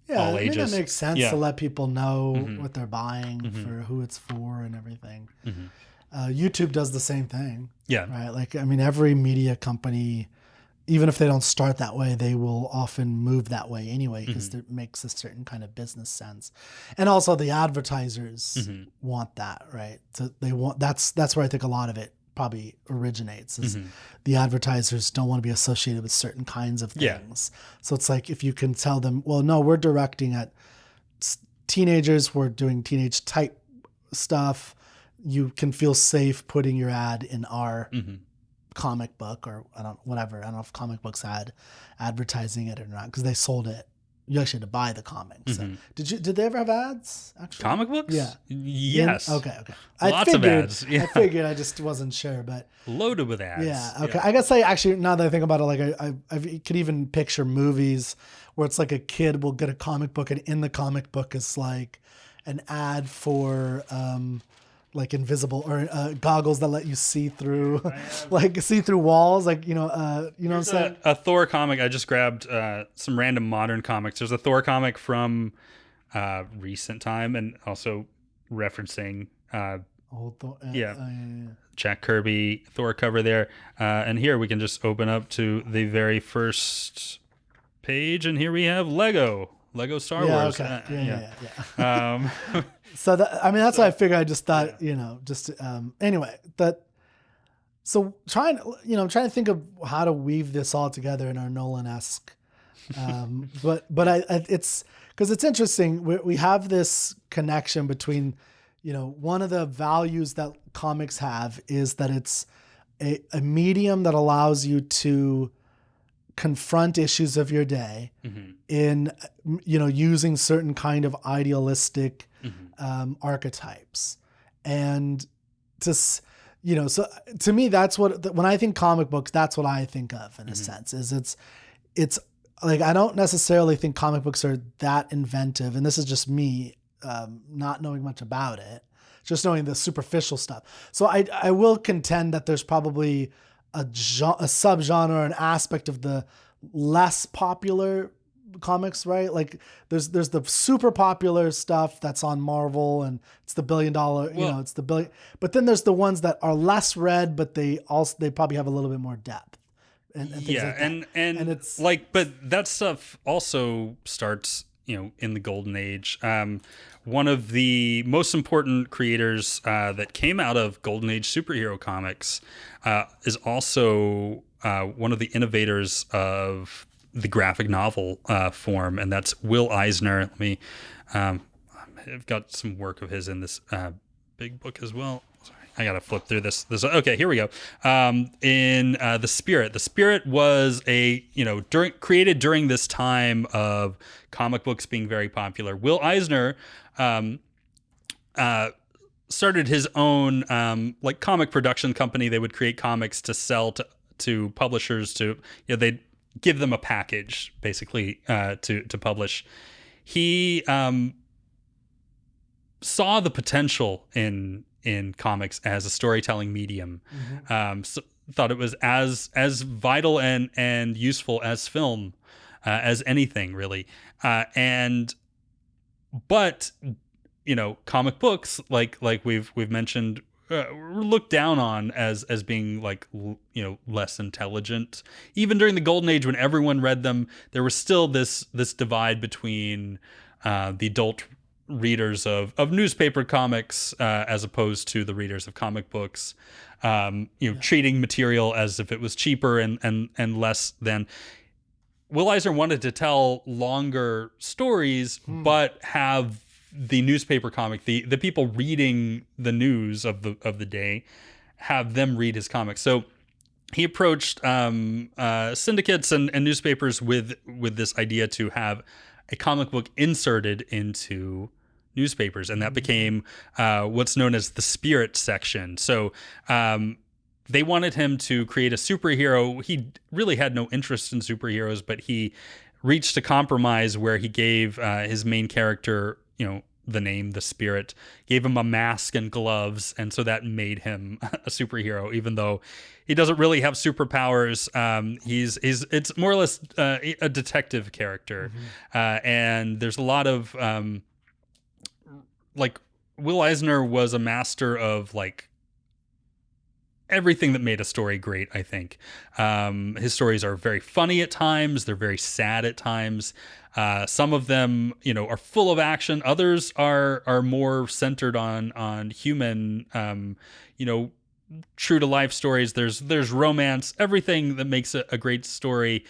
all ages. It makes sense to let people know what they're buying, for who it's for and everything. YouTube does the same thing. Yeah. Right. Like, I mean, every media company, even if they don't start that way, they will often move that way anyway, because it makes a certain kind of business sense. And also the advertisers want that, right? So that's where I think a lot of it probably originates, is the advertisers don't want to be associated with certain kinds of things. Yeah. So it's like, if you can tell them, well, no, we're directing at teenagers, we're doing teenage type stuff, you can feel safe putting your ad in our comic book, or I don't know if comic books had advertising it or not, because they sold it. You actually had to buy the comics. So did they ever have ads? Actually, comic books? Yeah. Yes. Okay. Lots of ads. Yeah. I figured. I just wasn't sure, but loaded with ads. Yeah. Okay. Yeah. I guess now that I think about it, like I could even picture movies where it's like a kid will get a comic book, and in the comic book is like an ad for like invisible or goggles that let you see through, like see through walls, like what I'm saying? A Thor comic. I just grabbed some random modern comics. There's a Thor comic from recent time, and also referencing old Thor. Yeah. Jack Kirby Thor cover there. And here we can just open up to the very first page, and here we have Lego Star Wars. Okay. Yeah. So that's why I figured. I just thought, anyway, so trying to think of how to weave this all together in our Nolan-esque, but it's because it's interesting. We have this connection between, one of the values that comics have is that it's a medium that allows you to confront issues of your day in, using certain kind of idealistic archetypes. And so to me, that's when I think comic books, that's what I think of in a sense, is it's like, I don't necessarily think comic books are that inventive. And this is just me, not knowing much about it, just knowing the superficial stuff. So I will contend that there's probably a subgenre, an aspect of the less popular comics, right? Like there's the super popular stuff that's on Marvel, and it's the $1 billion, it's the billion. But then there's the ones that are less read, but they probably have a little bit more depth. And things like that. And it's like, but that stuff also starts, in the golden age. One of the most important creators that came out of golden age superhero comics is also one of the innovators of the graphic novel form, and that's Will Eisner. Let me, I've got some work of his in this big book as well. Sorry, I gotta flip through this. Okay, here we go. In The Spirit was created during this time of comic books being very popular. Will Eisner started his own like comic production company. They would create comics to sell to publishers. They'd give them a package basically to publish. He saw the potential in comics as a storytelling medium. So thought it was as vital and useful as film, as anything really. But comic books, like we've mentioned, were looked down on as being like less intelligent. Even during the golden age when everyone read them, there was still this divide between the adult readers of newspaper comics as opposed to the readers of comic books. Treating material as if it was cheaper and less than. Will Eisner wanted to tell longer stories, but have the newspaper comic, the people reading the news of the day, have them read his comics. So he approached syndicates and newspapers with this idea to have a comic book inserted into newspapers, and that became what's known as the spirit section. So they wanted him to create a superhero. He really had no interest in superheroes, but he reached a compromise where he gave his main character, the name, the Spirit, gave him a mask and gloves, and so that made him a superhero, even though he doesn't really have superpowers. It's more or less a detective character, and there's a lot of Will Eisner was a master of everything that made a story great, I think. His stories are very funny at times. They're very sad at times. Some of them, are full of action. Others are more centered on human, true to life stories. There's romance. Everything that makes a great story,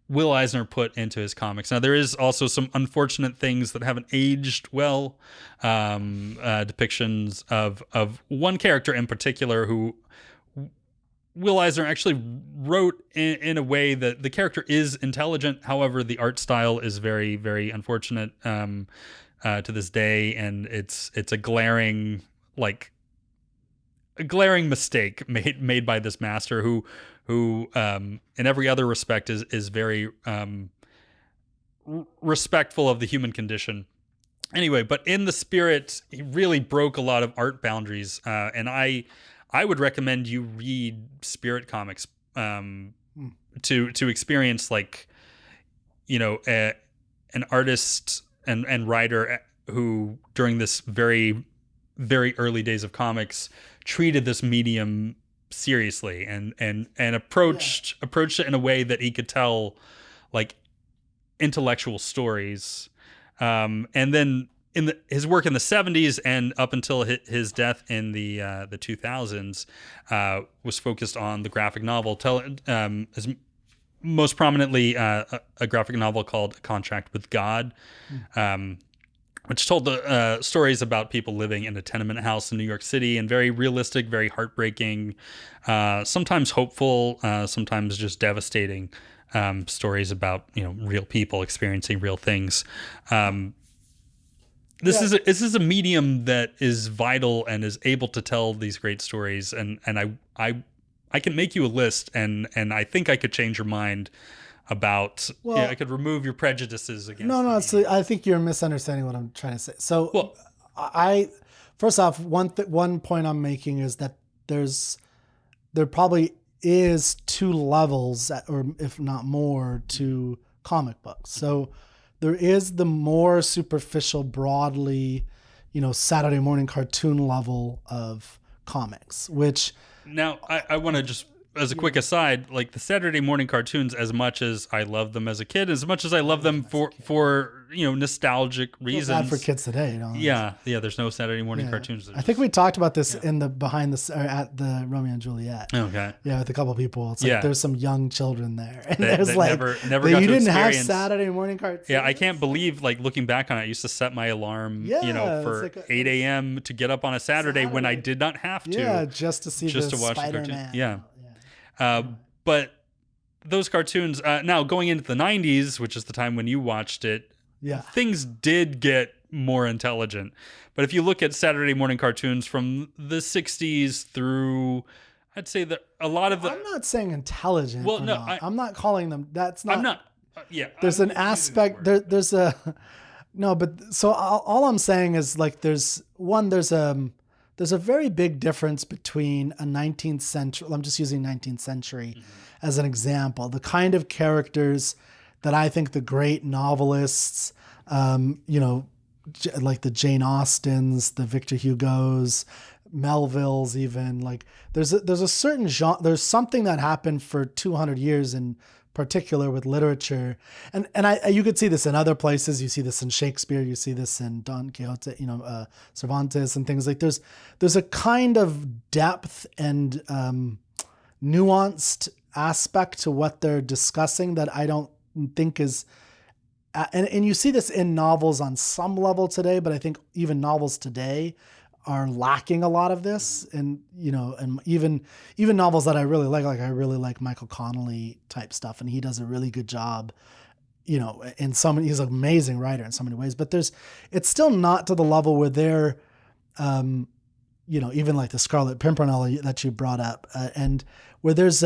Will Eisner put into his comics. Now, there is also some unfortunate things that haven't aged well. Depictions of one character in particular who Will Eisner actually wrote in a way that the character is intelligent. However, the art style is very, very unfortunate to this day, and it's a glaring mistake made by this master who in every other respect is very respectful of the human condition. Anyway, but in the Spirit, he really broke a lot of art boundaries, and I would recommend you read Spirit comics to experience an artist and writer who during this very, very early days of comics treated this medium seriously and approached it in a way that he could tell intellectual stories, and then his work in the 70s and up until his death in the 2000s was focused on the graphic novel, most prominently a graphic novel called A Contract with God, which told the stories about people living in a tenement house in New York City, and very realistic, very heartbreaking, sometimes hopeful, sometimes just devastating stories about real people experiencing real things. This is a medium that is vital and is able to tell these great stories, and I can make you a list, and I think I could change your mind about. I could remove your prejudices against. No. So I think you're misunderstanding what I'm trying to say. So, first off, one point I'm making is that there probably is two levels, or if not more, to comic books. So there is the more superficial, broadly, Saturday morning cartoon level of comics, which... Now, I want to just, as a quick aside, the Saturday morning cartoons, as much as I loved them as a kid, as much as I love them for nostalgic reasons. Bad for kids today, Yeah. There's no Saturday morning cartoons. I think we talked about this in the at the Romeo and Juliet. Okay. Yeah, with a couple people. It's there's some young children there, and there's never got you to didn't have experience Saturday morning cartoons. Yeah, I can't believe looking back on it. I used to set my alarm, for 8 a.m. to get up on a Saturday when I did not have to. Yeah, just to see just the to watch Spider-Man. the cartoon. Yeah. But those cartoons, now going into the 90s, which is the time when you watched it, things did get more intelligent. But if you look at Saturday morning cartoons from the 60s through, I'd say that a lot of the... I'm not saying intelligent. Well, no. I'm not calling them... That's not... I'm not... There's an aspect... There's a... No, but... So all I'm saying is there's a very big difference between a 19th century... I'm just using 19th century as an example. The kind of characters that I think the great novelists, like the Jane Austens, the Victor Hugos, Melville's, even like there's a certain genre, there's something that happened for 200 years in particular with literature, and you could see this in other places. You see this in Shakespeare, you see this in Don Quixote, Cervantes and things like. There's a kind of depth and nuanced aspect to what they're discussing that I don't think is, and you see this in novels on some level today, but I think even novels today are lacking a lot of this. And, and even novels that I really like I really like Michael Connelly type stuff. And he does a really good job, he's an amazing writer in so many ways, but it's still not to the level where they're, even like the Scarlet Pimpernel that you brought up, and where there's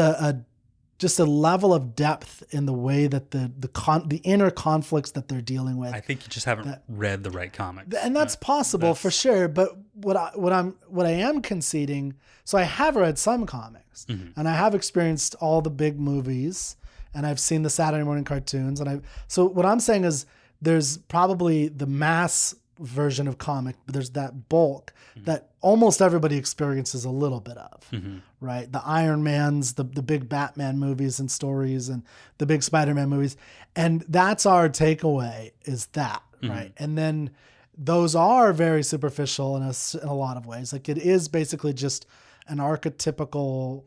just a level of depth in the way that the inner conflicts that they're dealing with. I think you just haven't read the right comics, and that's possible for sure. But what I am conceding, so I have read some comics, and I have experienced all the big movies, and I've seen the Saturday morning cartoons, so what I'm saying is there's probably the mass version of comic, but there's that bulk that almost everybody experiences a little bit of, right? The Iron Mans, the big Batman movies and stories, and the big Spider-Man movies. And that's our takeaway, is that, right? And then those are very superficial in a lot of ways. Like, it is basically just an archetypical,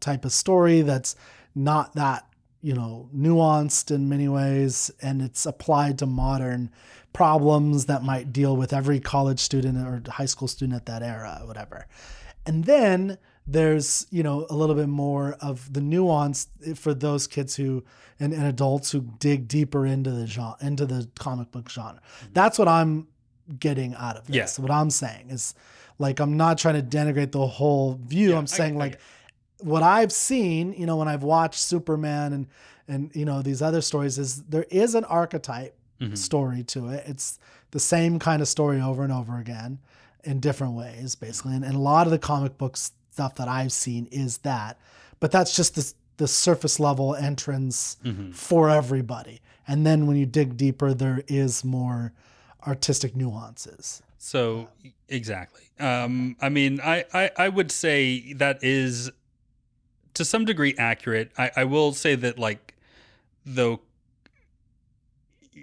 type of story that's not that, nuanced in many ways, and it's applied to modern problems that might deal with every college student or high school student at that era, or whatever. And then there's, a little bit more of the nuance for those kids who, and adults who dig deeper into the genre, into the comic book genre. That's what I'm getting out of this. What I'm saying is, like, I'm not trying to denigrate the whole view. I'm saying, what I've seen, when I've watched Superman and these other stories, is there is an archetype story to it. It's the same kind of story over and over again in different ways, basically. And a lot of the comic book stuff that I've seen is that, but that's just the surface level entrance for everybody. And then when you dig deeper, there is more artistic nuances. So exactly. I would say that is to some degree accurate. I will say that, like, though,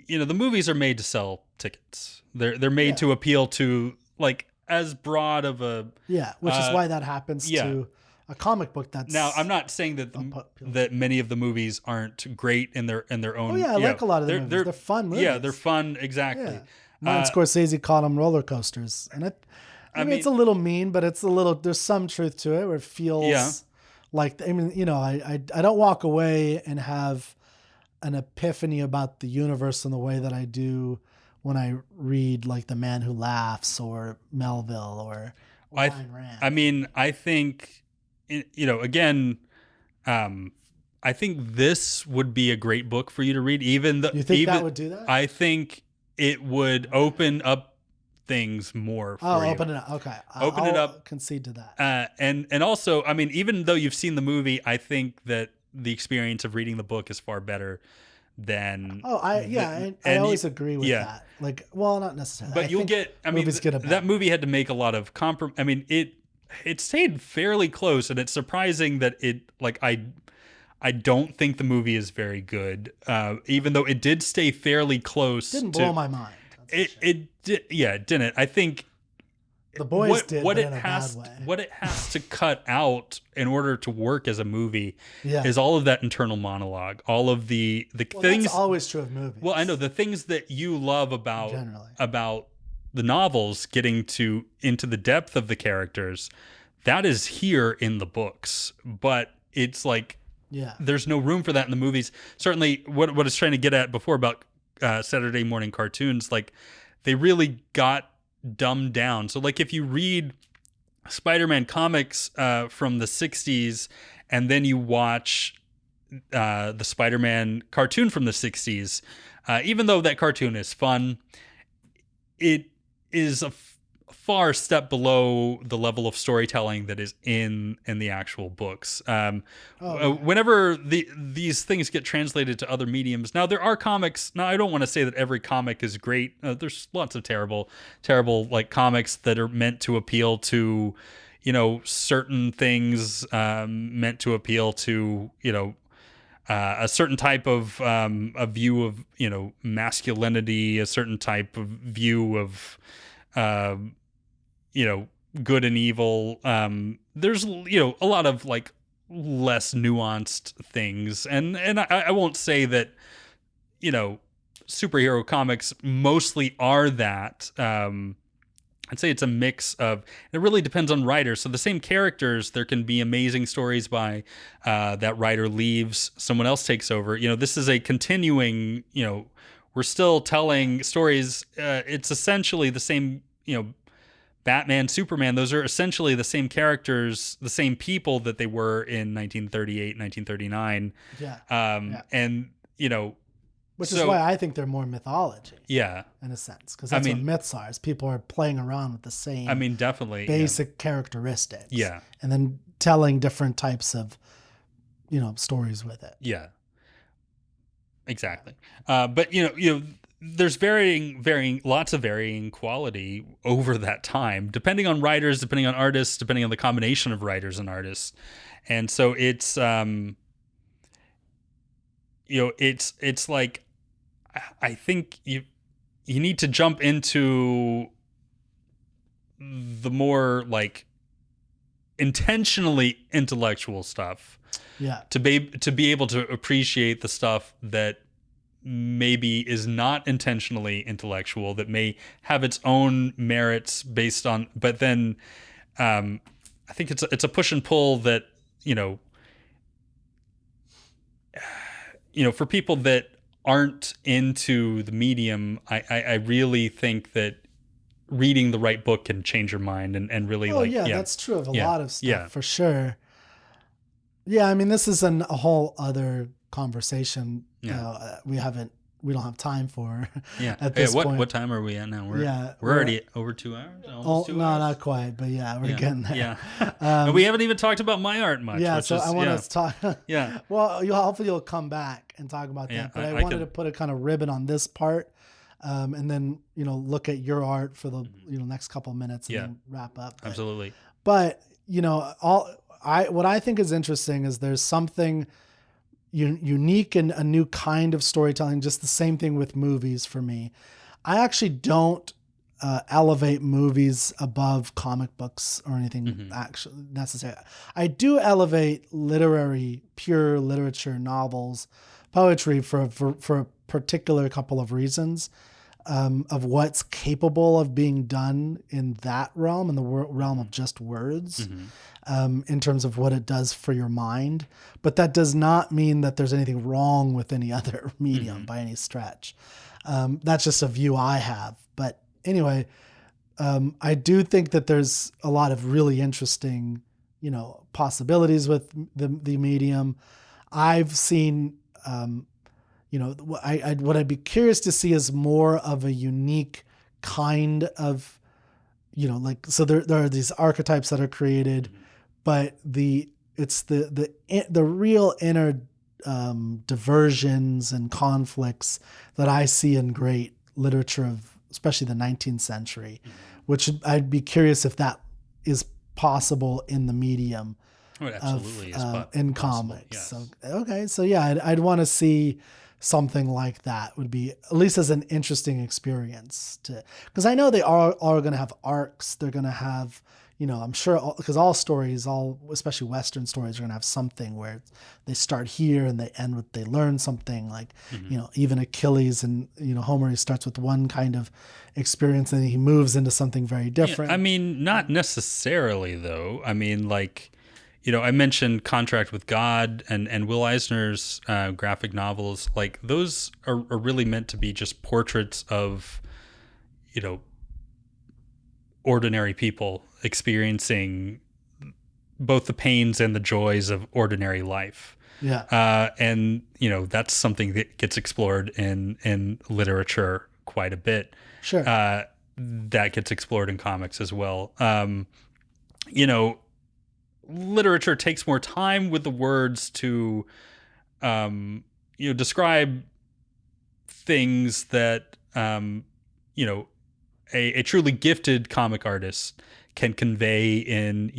the movies are made to sell tickets. They're made to appeal to, like, as broad of a which is why that happens to a comic book. That's now, I'm not saying that that many of the movies aren't great in their own. Oh yeah, I like a lot of the movies. They're fun movies. Yeah, they're fun. Exactly. Yeah. Martin Scorsese called them roller coasters, and I mean, it's a little mean, but it's a little. There's some truth to it, where it feels like. I mean, I don't walk away and have an epiphany about the universe in the way that I do when I read, like, The Man Who Laughs or Melville or Ayn Rand. I mean, I think, again, I think this would be a great book for you to read. Even you think that would do that? I think it would open up things more for you. Open it up. Okay. It up. Concede to that. And also, I mean, even though you've seen the movie, I think that the experience of reading the book is far better than. I always agree with that. Like, well, not necessarily. But that movie had to make a lot of compromise. I mean, it stayed fairly close, and it's surprising that I don't think the movie is very good, even though it did stay fairly close. Didn't blow my mind. It didn't. I think the boys did, but in a bad way. What it has to cut out in order to work as a movie is all of that internal monologue, all of the things. That's always true of movies. Well, I know the things that you love about the novels, getting into the depth of the characters, that is here in the books, but it's like there's no room for that in the movies. Certainly, what I was trying to get at before about Saturday morning cartoons, like, they really got dumbed down. So, like, if you read Spider-Man comics from the 60s and then you watch the Spider-Man cartoon from the 60s, even though that cartoon is fun, it is far step below the level of storytelling that is in the actual books. Whenever these things get translated to other mediums, now there are comics. Now I don't want to say that every comic is great. There's lots of terrible like comics that are meant to appeal to, certain things, meant to appeal to, a certain type of a view of masculinity, a certain type of view of good and evil. There's a lot of like less nuanced things, and I won't say that superhero comics mostly are that. I'd say it's a mix of, it really depends on writers. So the same characters, there can be amazing stories by that writer leaves, someone else takes over. This is a continuing, we're still telling stories. It's essentially the same, Batman, Superman, those are essentially the same characters, the same people that they were in 1938, 1939. And, which is why I think they're more mythology. Yeah. In a sense. Because that's what myths are. Is people are playing around with the same definitely basic characteristics. Yeah. And then telling different types of, stories with it. Yeah. Exactly. But, there's lots of varying quality over that time, depending on writers, depending on artists, depending on the combination of writers and artists. And so it's, it's like, I think you need to jump into the more like intentionally intellectual stuff. Yeah. To be able to appreciate the stuff that maybe is not intentionally intellectual, that may have its own merits based on, but then I think it's a push and pull that, for people that aren't into the medium, I really think that reading the right book can change your mind and really that's true of a lot of stuff for sure. Yeah, I mean, this is a whole other conversation. We don't have time for at this point. What time are we at now? We're already over 2 hours. Almost 2 hours. No, not quite, but we're getting there. Yeah, and we haven't even talked about my art much. Yeah, so I want to talk. Yeah. Well, hopefully you'll come back and talk about that. But I wanted to put a kind of ribbon on this part, and then look at your art for the next couple of minutes and then wrap up. Absolutely. But what I think is interesting is there's something unique and a new kind of storytelling. Just the same thing with movies for me. I actually don't elevate movies above comic books or anything actually necessary. I do elevate pure literature, novels, poetry for a particular couple of reasons, of what's capable of being done in that realm, in the realm of just words. In terms of what it does for your mind. But that does not mean that there's anything wrong with any other medium by any stretch. That's just a view I have. But anyway, I do think that there's a lot of really interesting, possibilities with the medium. I've seen, what I'd be curious to see is more of a unique kind of, so there are these archetypes that are created, but it's the real inner diversions and conflicts that I see in great literature of especially the 19th century, which I'd be curious if that is possible in the medium in comics. Yes. So I'd want to see something like that. Would be at least as an interesting experience because I know they are going to have arcs. They're going to have, I'm sure, because all stories, especially Western stories, are going to have something where they start here and they end with they learn something. Like, even Achilles and Homer, he starts with one kind of experience and he moves into something very different. Yeah, I mean, not necessarily though. I mean, like, I mentioned Contract with God and Will Eisner's graphic novels. Like, those are really meant to be just portraits of, ordinary people experiencing both the pains and the joys of ordinary life. Yeah. And that's something that gets explored in literature quite a bit. Sure. that gets explored in comics as well. You know, literature takes more time with the words to, describe things that, a truly gifted comic artist can convey in,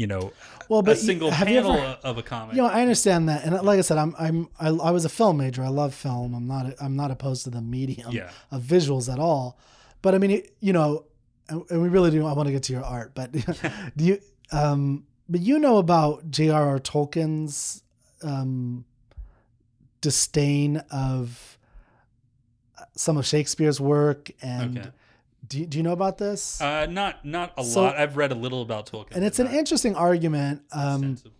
Well, a but single have you panel ever, of a comic. I understand that, and like I said, I was a film major. I love film. I'm not opposed to the medium Yeah. of visuals at all. But I mean, and we really do. I want to get to your art, but do you? But you know about J.R.R. Tolkien's disdain of some of Shakespeare's work, and Okay. do you know about this? Not a lot. I've read a little about Tolkien, And it's an interesting argument. extensive.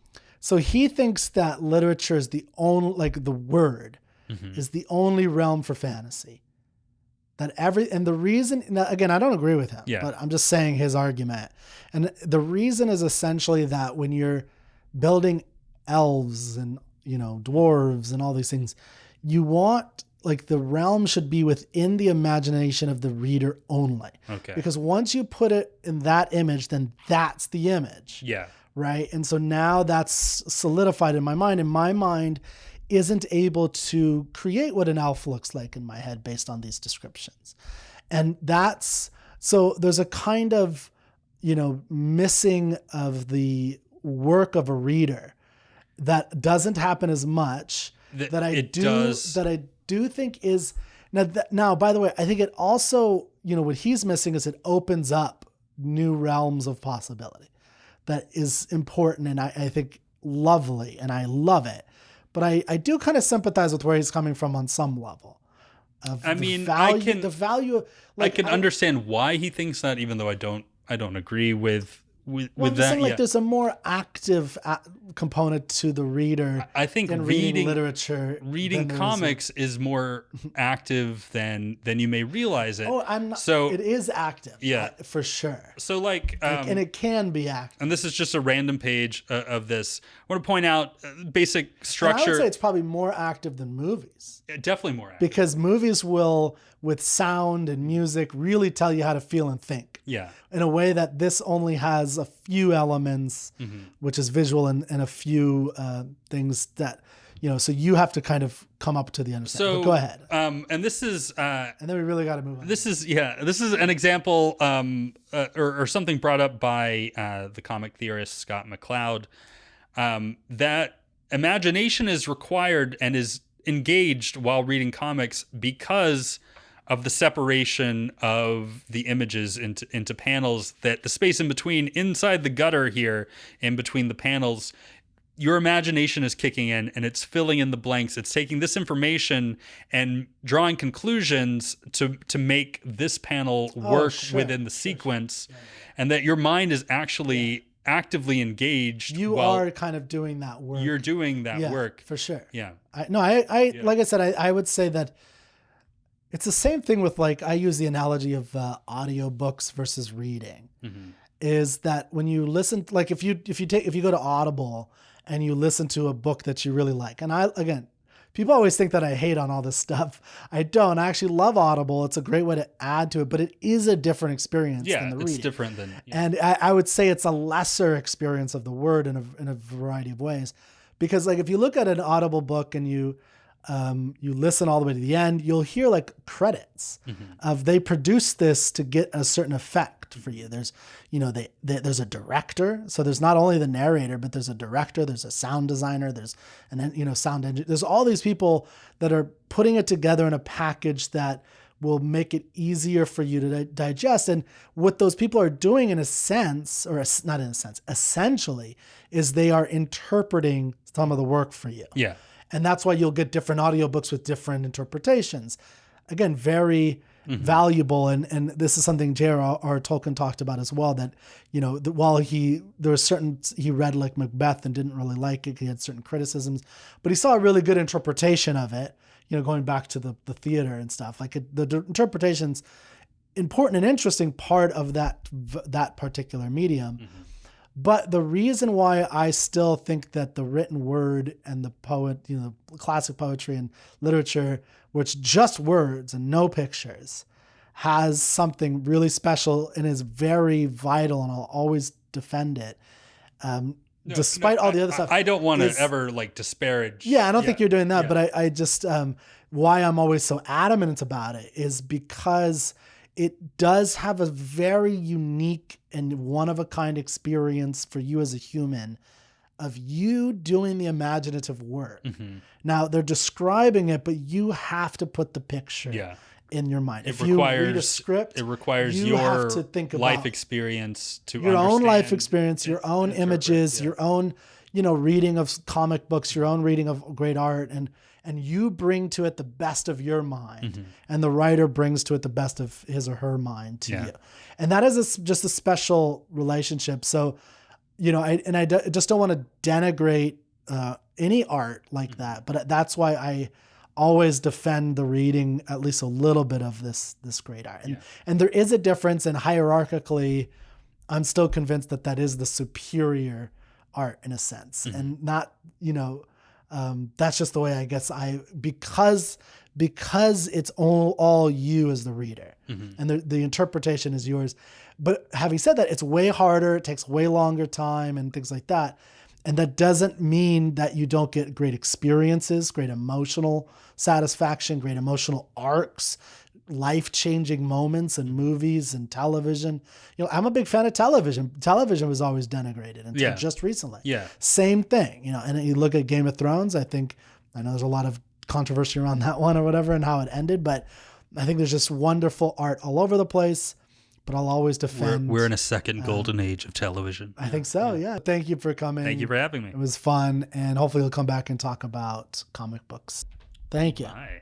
So he thinks that literature is the only, like the word, is the only realm for fantasy. And the reason, now, again, I don't agree with him, Yeah. but I'm just saying his argument. And the reason is essentially that when you're building elves and, dwarves and all these things, you want, like, the realm should be within the imagination of the reader only. Okay. Because once you put it in that image, then that's the image. Yeah. Right. And so now that's solidified in my mind, and my mind isn't able to create what an elf looks like in my head based on these descriptions. And so there's a kind of, missing of the work of a reader that doesn't happen as much that I do think is now, by the way, I think it also, what he's missing is it opens up new realms of possibility. That is important, and I think lovely, and I love it. But I do kind of sympathize with where he's coming from on some level. I mean, I can understand why he thinks that, even though I don't agree with I'm that. saying, there's a more active component to the reader. I think in reading literature, reading comics is more active than you may realize it. Oh, I'm not. So it is active. Yeah, for sure. So and it can be active. And this is just a random page of this. I want to point out basic structure. And I would say it's probably more active than movies. Definitely more active. Because movies will, with sound and music, really tell you how to feel and think. Yeah. In a way that this only has a few elements, which is visual, and a few things that, so you have to kind of come up to the understanding. But go ahead. And this is... and then we really got to move on. This is an example or something brought up by the comic theorist Scott McCloud, that imagination is required and is engaged while reading comics because of the separation of the images into panels, that the space in between, inside the gutter here, in between the panels, your imagination is kicking in and it's filling in the blanks. It's taking this information and drawing conclusions to make this panel work within the sequence. Sure. And that your mind is actually actively engaged. You are kind of doing that work. You're doing that work. For sure. Yeah. Like I said, I would say that it's the same thing with, like, I use the analogy of audiobooks versus reading. Is that when you listen, like if you go to Audible and you listen to a book that you really like, and people always think that I hate on all this stuff. I don't. I actually love Audible. It's a great way to add to it, but it is a different experience than the reading. Yeah, it's different than... Yeah. And I would say it's a lesser experience of the word in a variety of ways. Because, like, if you look at an Audible book and you listen all the way to the end, you'll hear, like, credits of they produced this to get a certain effect for you. There's, there's a director. So there's not only the narrator, but there's a director, there's a sound designer, there's sound engineer. There's all these people that are putting it together in a package that will make it easier for you to digest. And what those people are doing, in a sense, or not in a sense, essentially, is they are interpreting some of the work for you. Yeah. And that's why you'll get different audiobooks with different interpretations. Again, very valuable. And this is something J.R.R. Tolkien talked about as well, that, while he read, like, Macbeth and didn't really like it, he had certain criticisms, but he saw a really good interpretation of it, going back to the theater and stuff. Like, the interpretation's important and interesting part of that particular medium. But the reason why I still think that the written word and the poet, classic poetry and literature, where it's just words and no pictures, has something really special and is very vital, and I'll always defend it. Despite all the other stuff. I don't want to ever like disparage. Yeah, I don't think you're doing that, but I just, why I'm always so adamant about it is because it does have a very unique and one-of-a-kind experience for you as a human of you doing the imaginative work. Mm-hmm. Now, they're describing it, but you have to put the picture in your mind. If you read a script, it requires you your have to think about life experience to your own life understand, experience, your own images, your own, reading of comic books, your own reading of great art, and you bring to it the best of your mind, mm-hmm. and the writer brings to it the best of his or her mind to you. And that is just a special relationship. So, I just don't want to denigrate any art like that, but that's why I always defend the reading at least a little bit of this great art. And there is a difference, and hierarchically, I'm still convinced that is the superior art in a sense, mm-hmm. and not, that's just the way I guess because it's all you as the reader, mm-hmm. and the interpretation is yours. But having said that, it's way harder, it takes way longer time and things like that. And that doesn't mean that you don't get great experiences, great emotional satisfaction, great emotional arcs, life-changing moments in movies and television. I'm a big fan of television. Television was always denigrated until just recently. Yeah. Same thing, and you look at Game of Thrones, I know there's a lot of controversy around that one or whatever and how it ended, but I think there's just wonderful art all over the place. But I'll always defend. We're in a second golden age of television. I think so, yeah. Thank you for coming. Thank you for having me. It was fun, and hopefully you'll come back and talk about comic books. Thank you. Bye.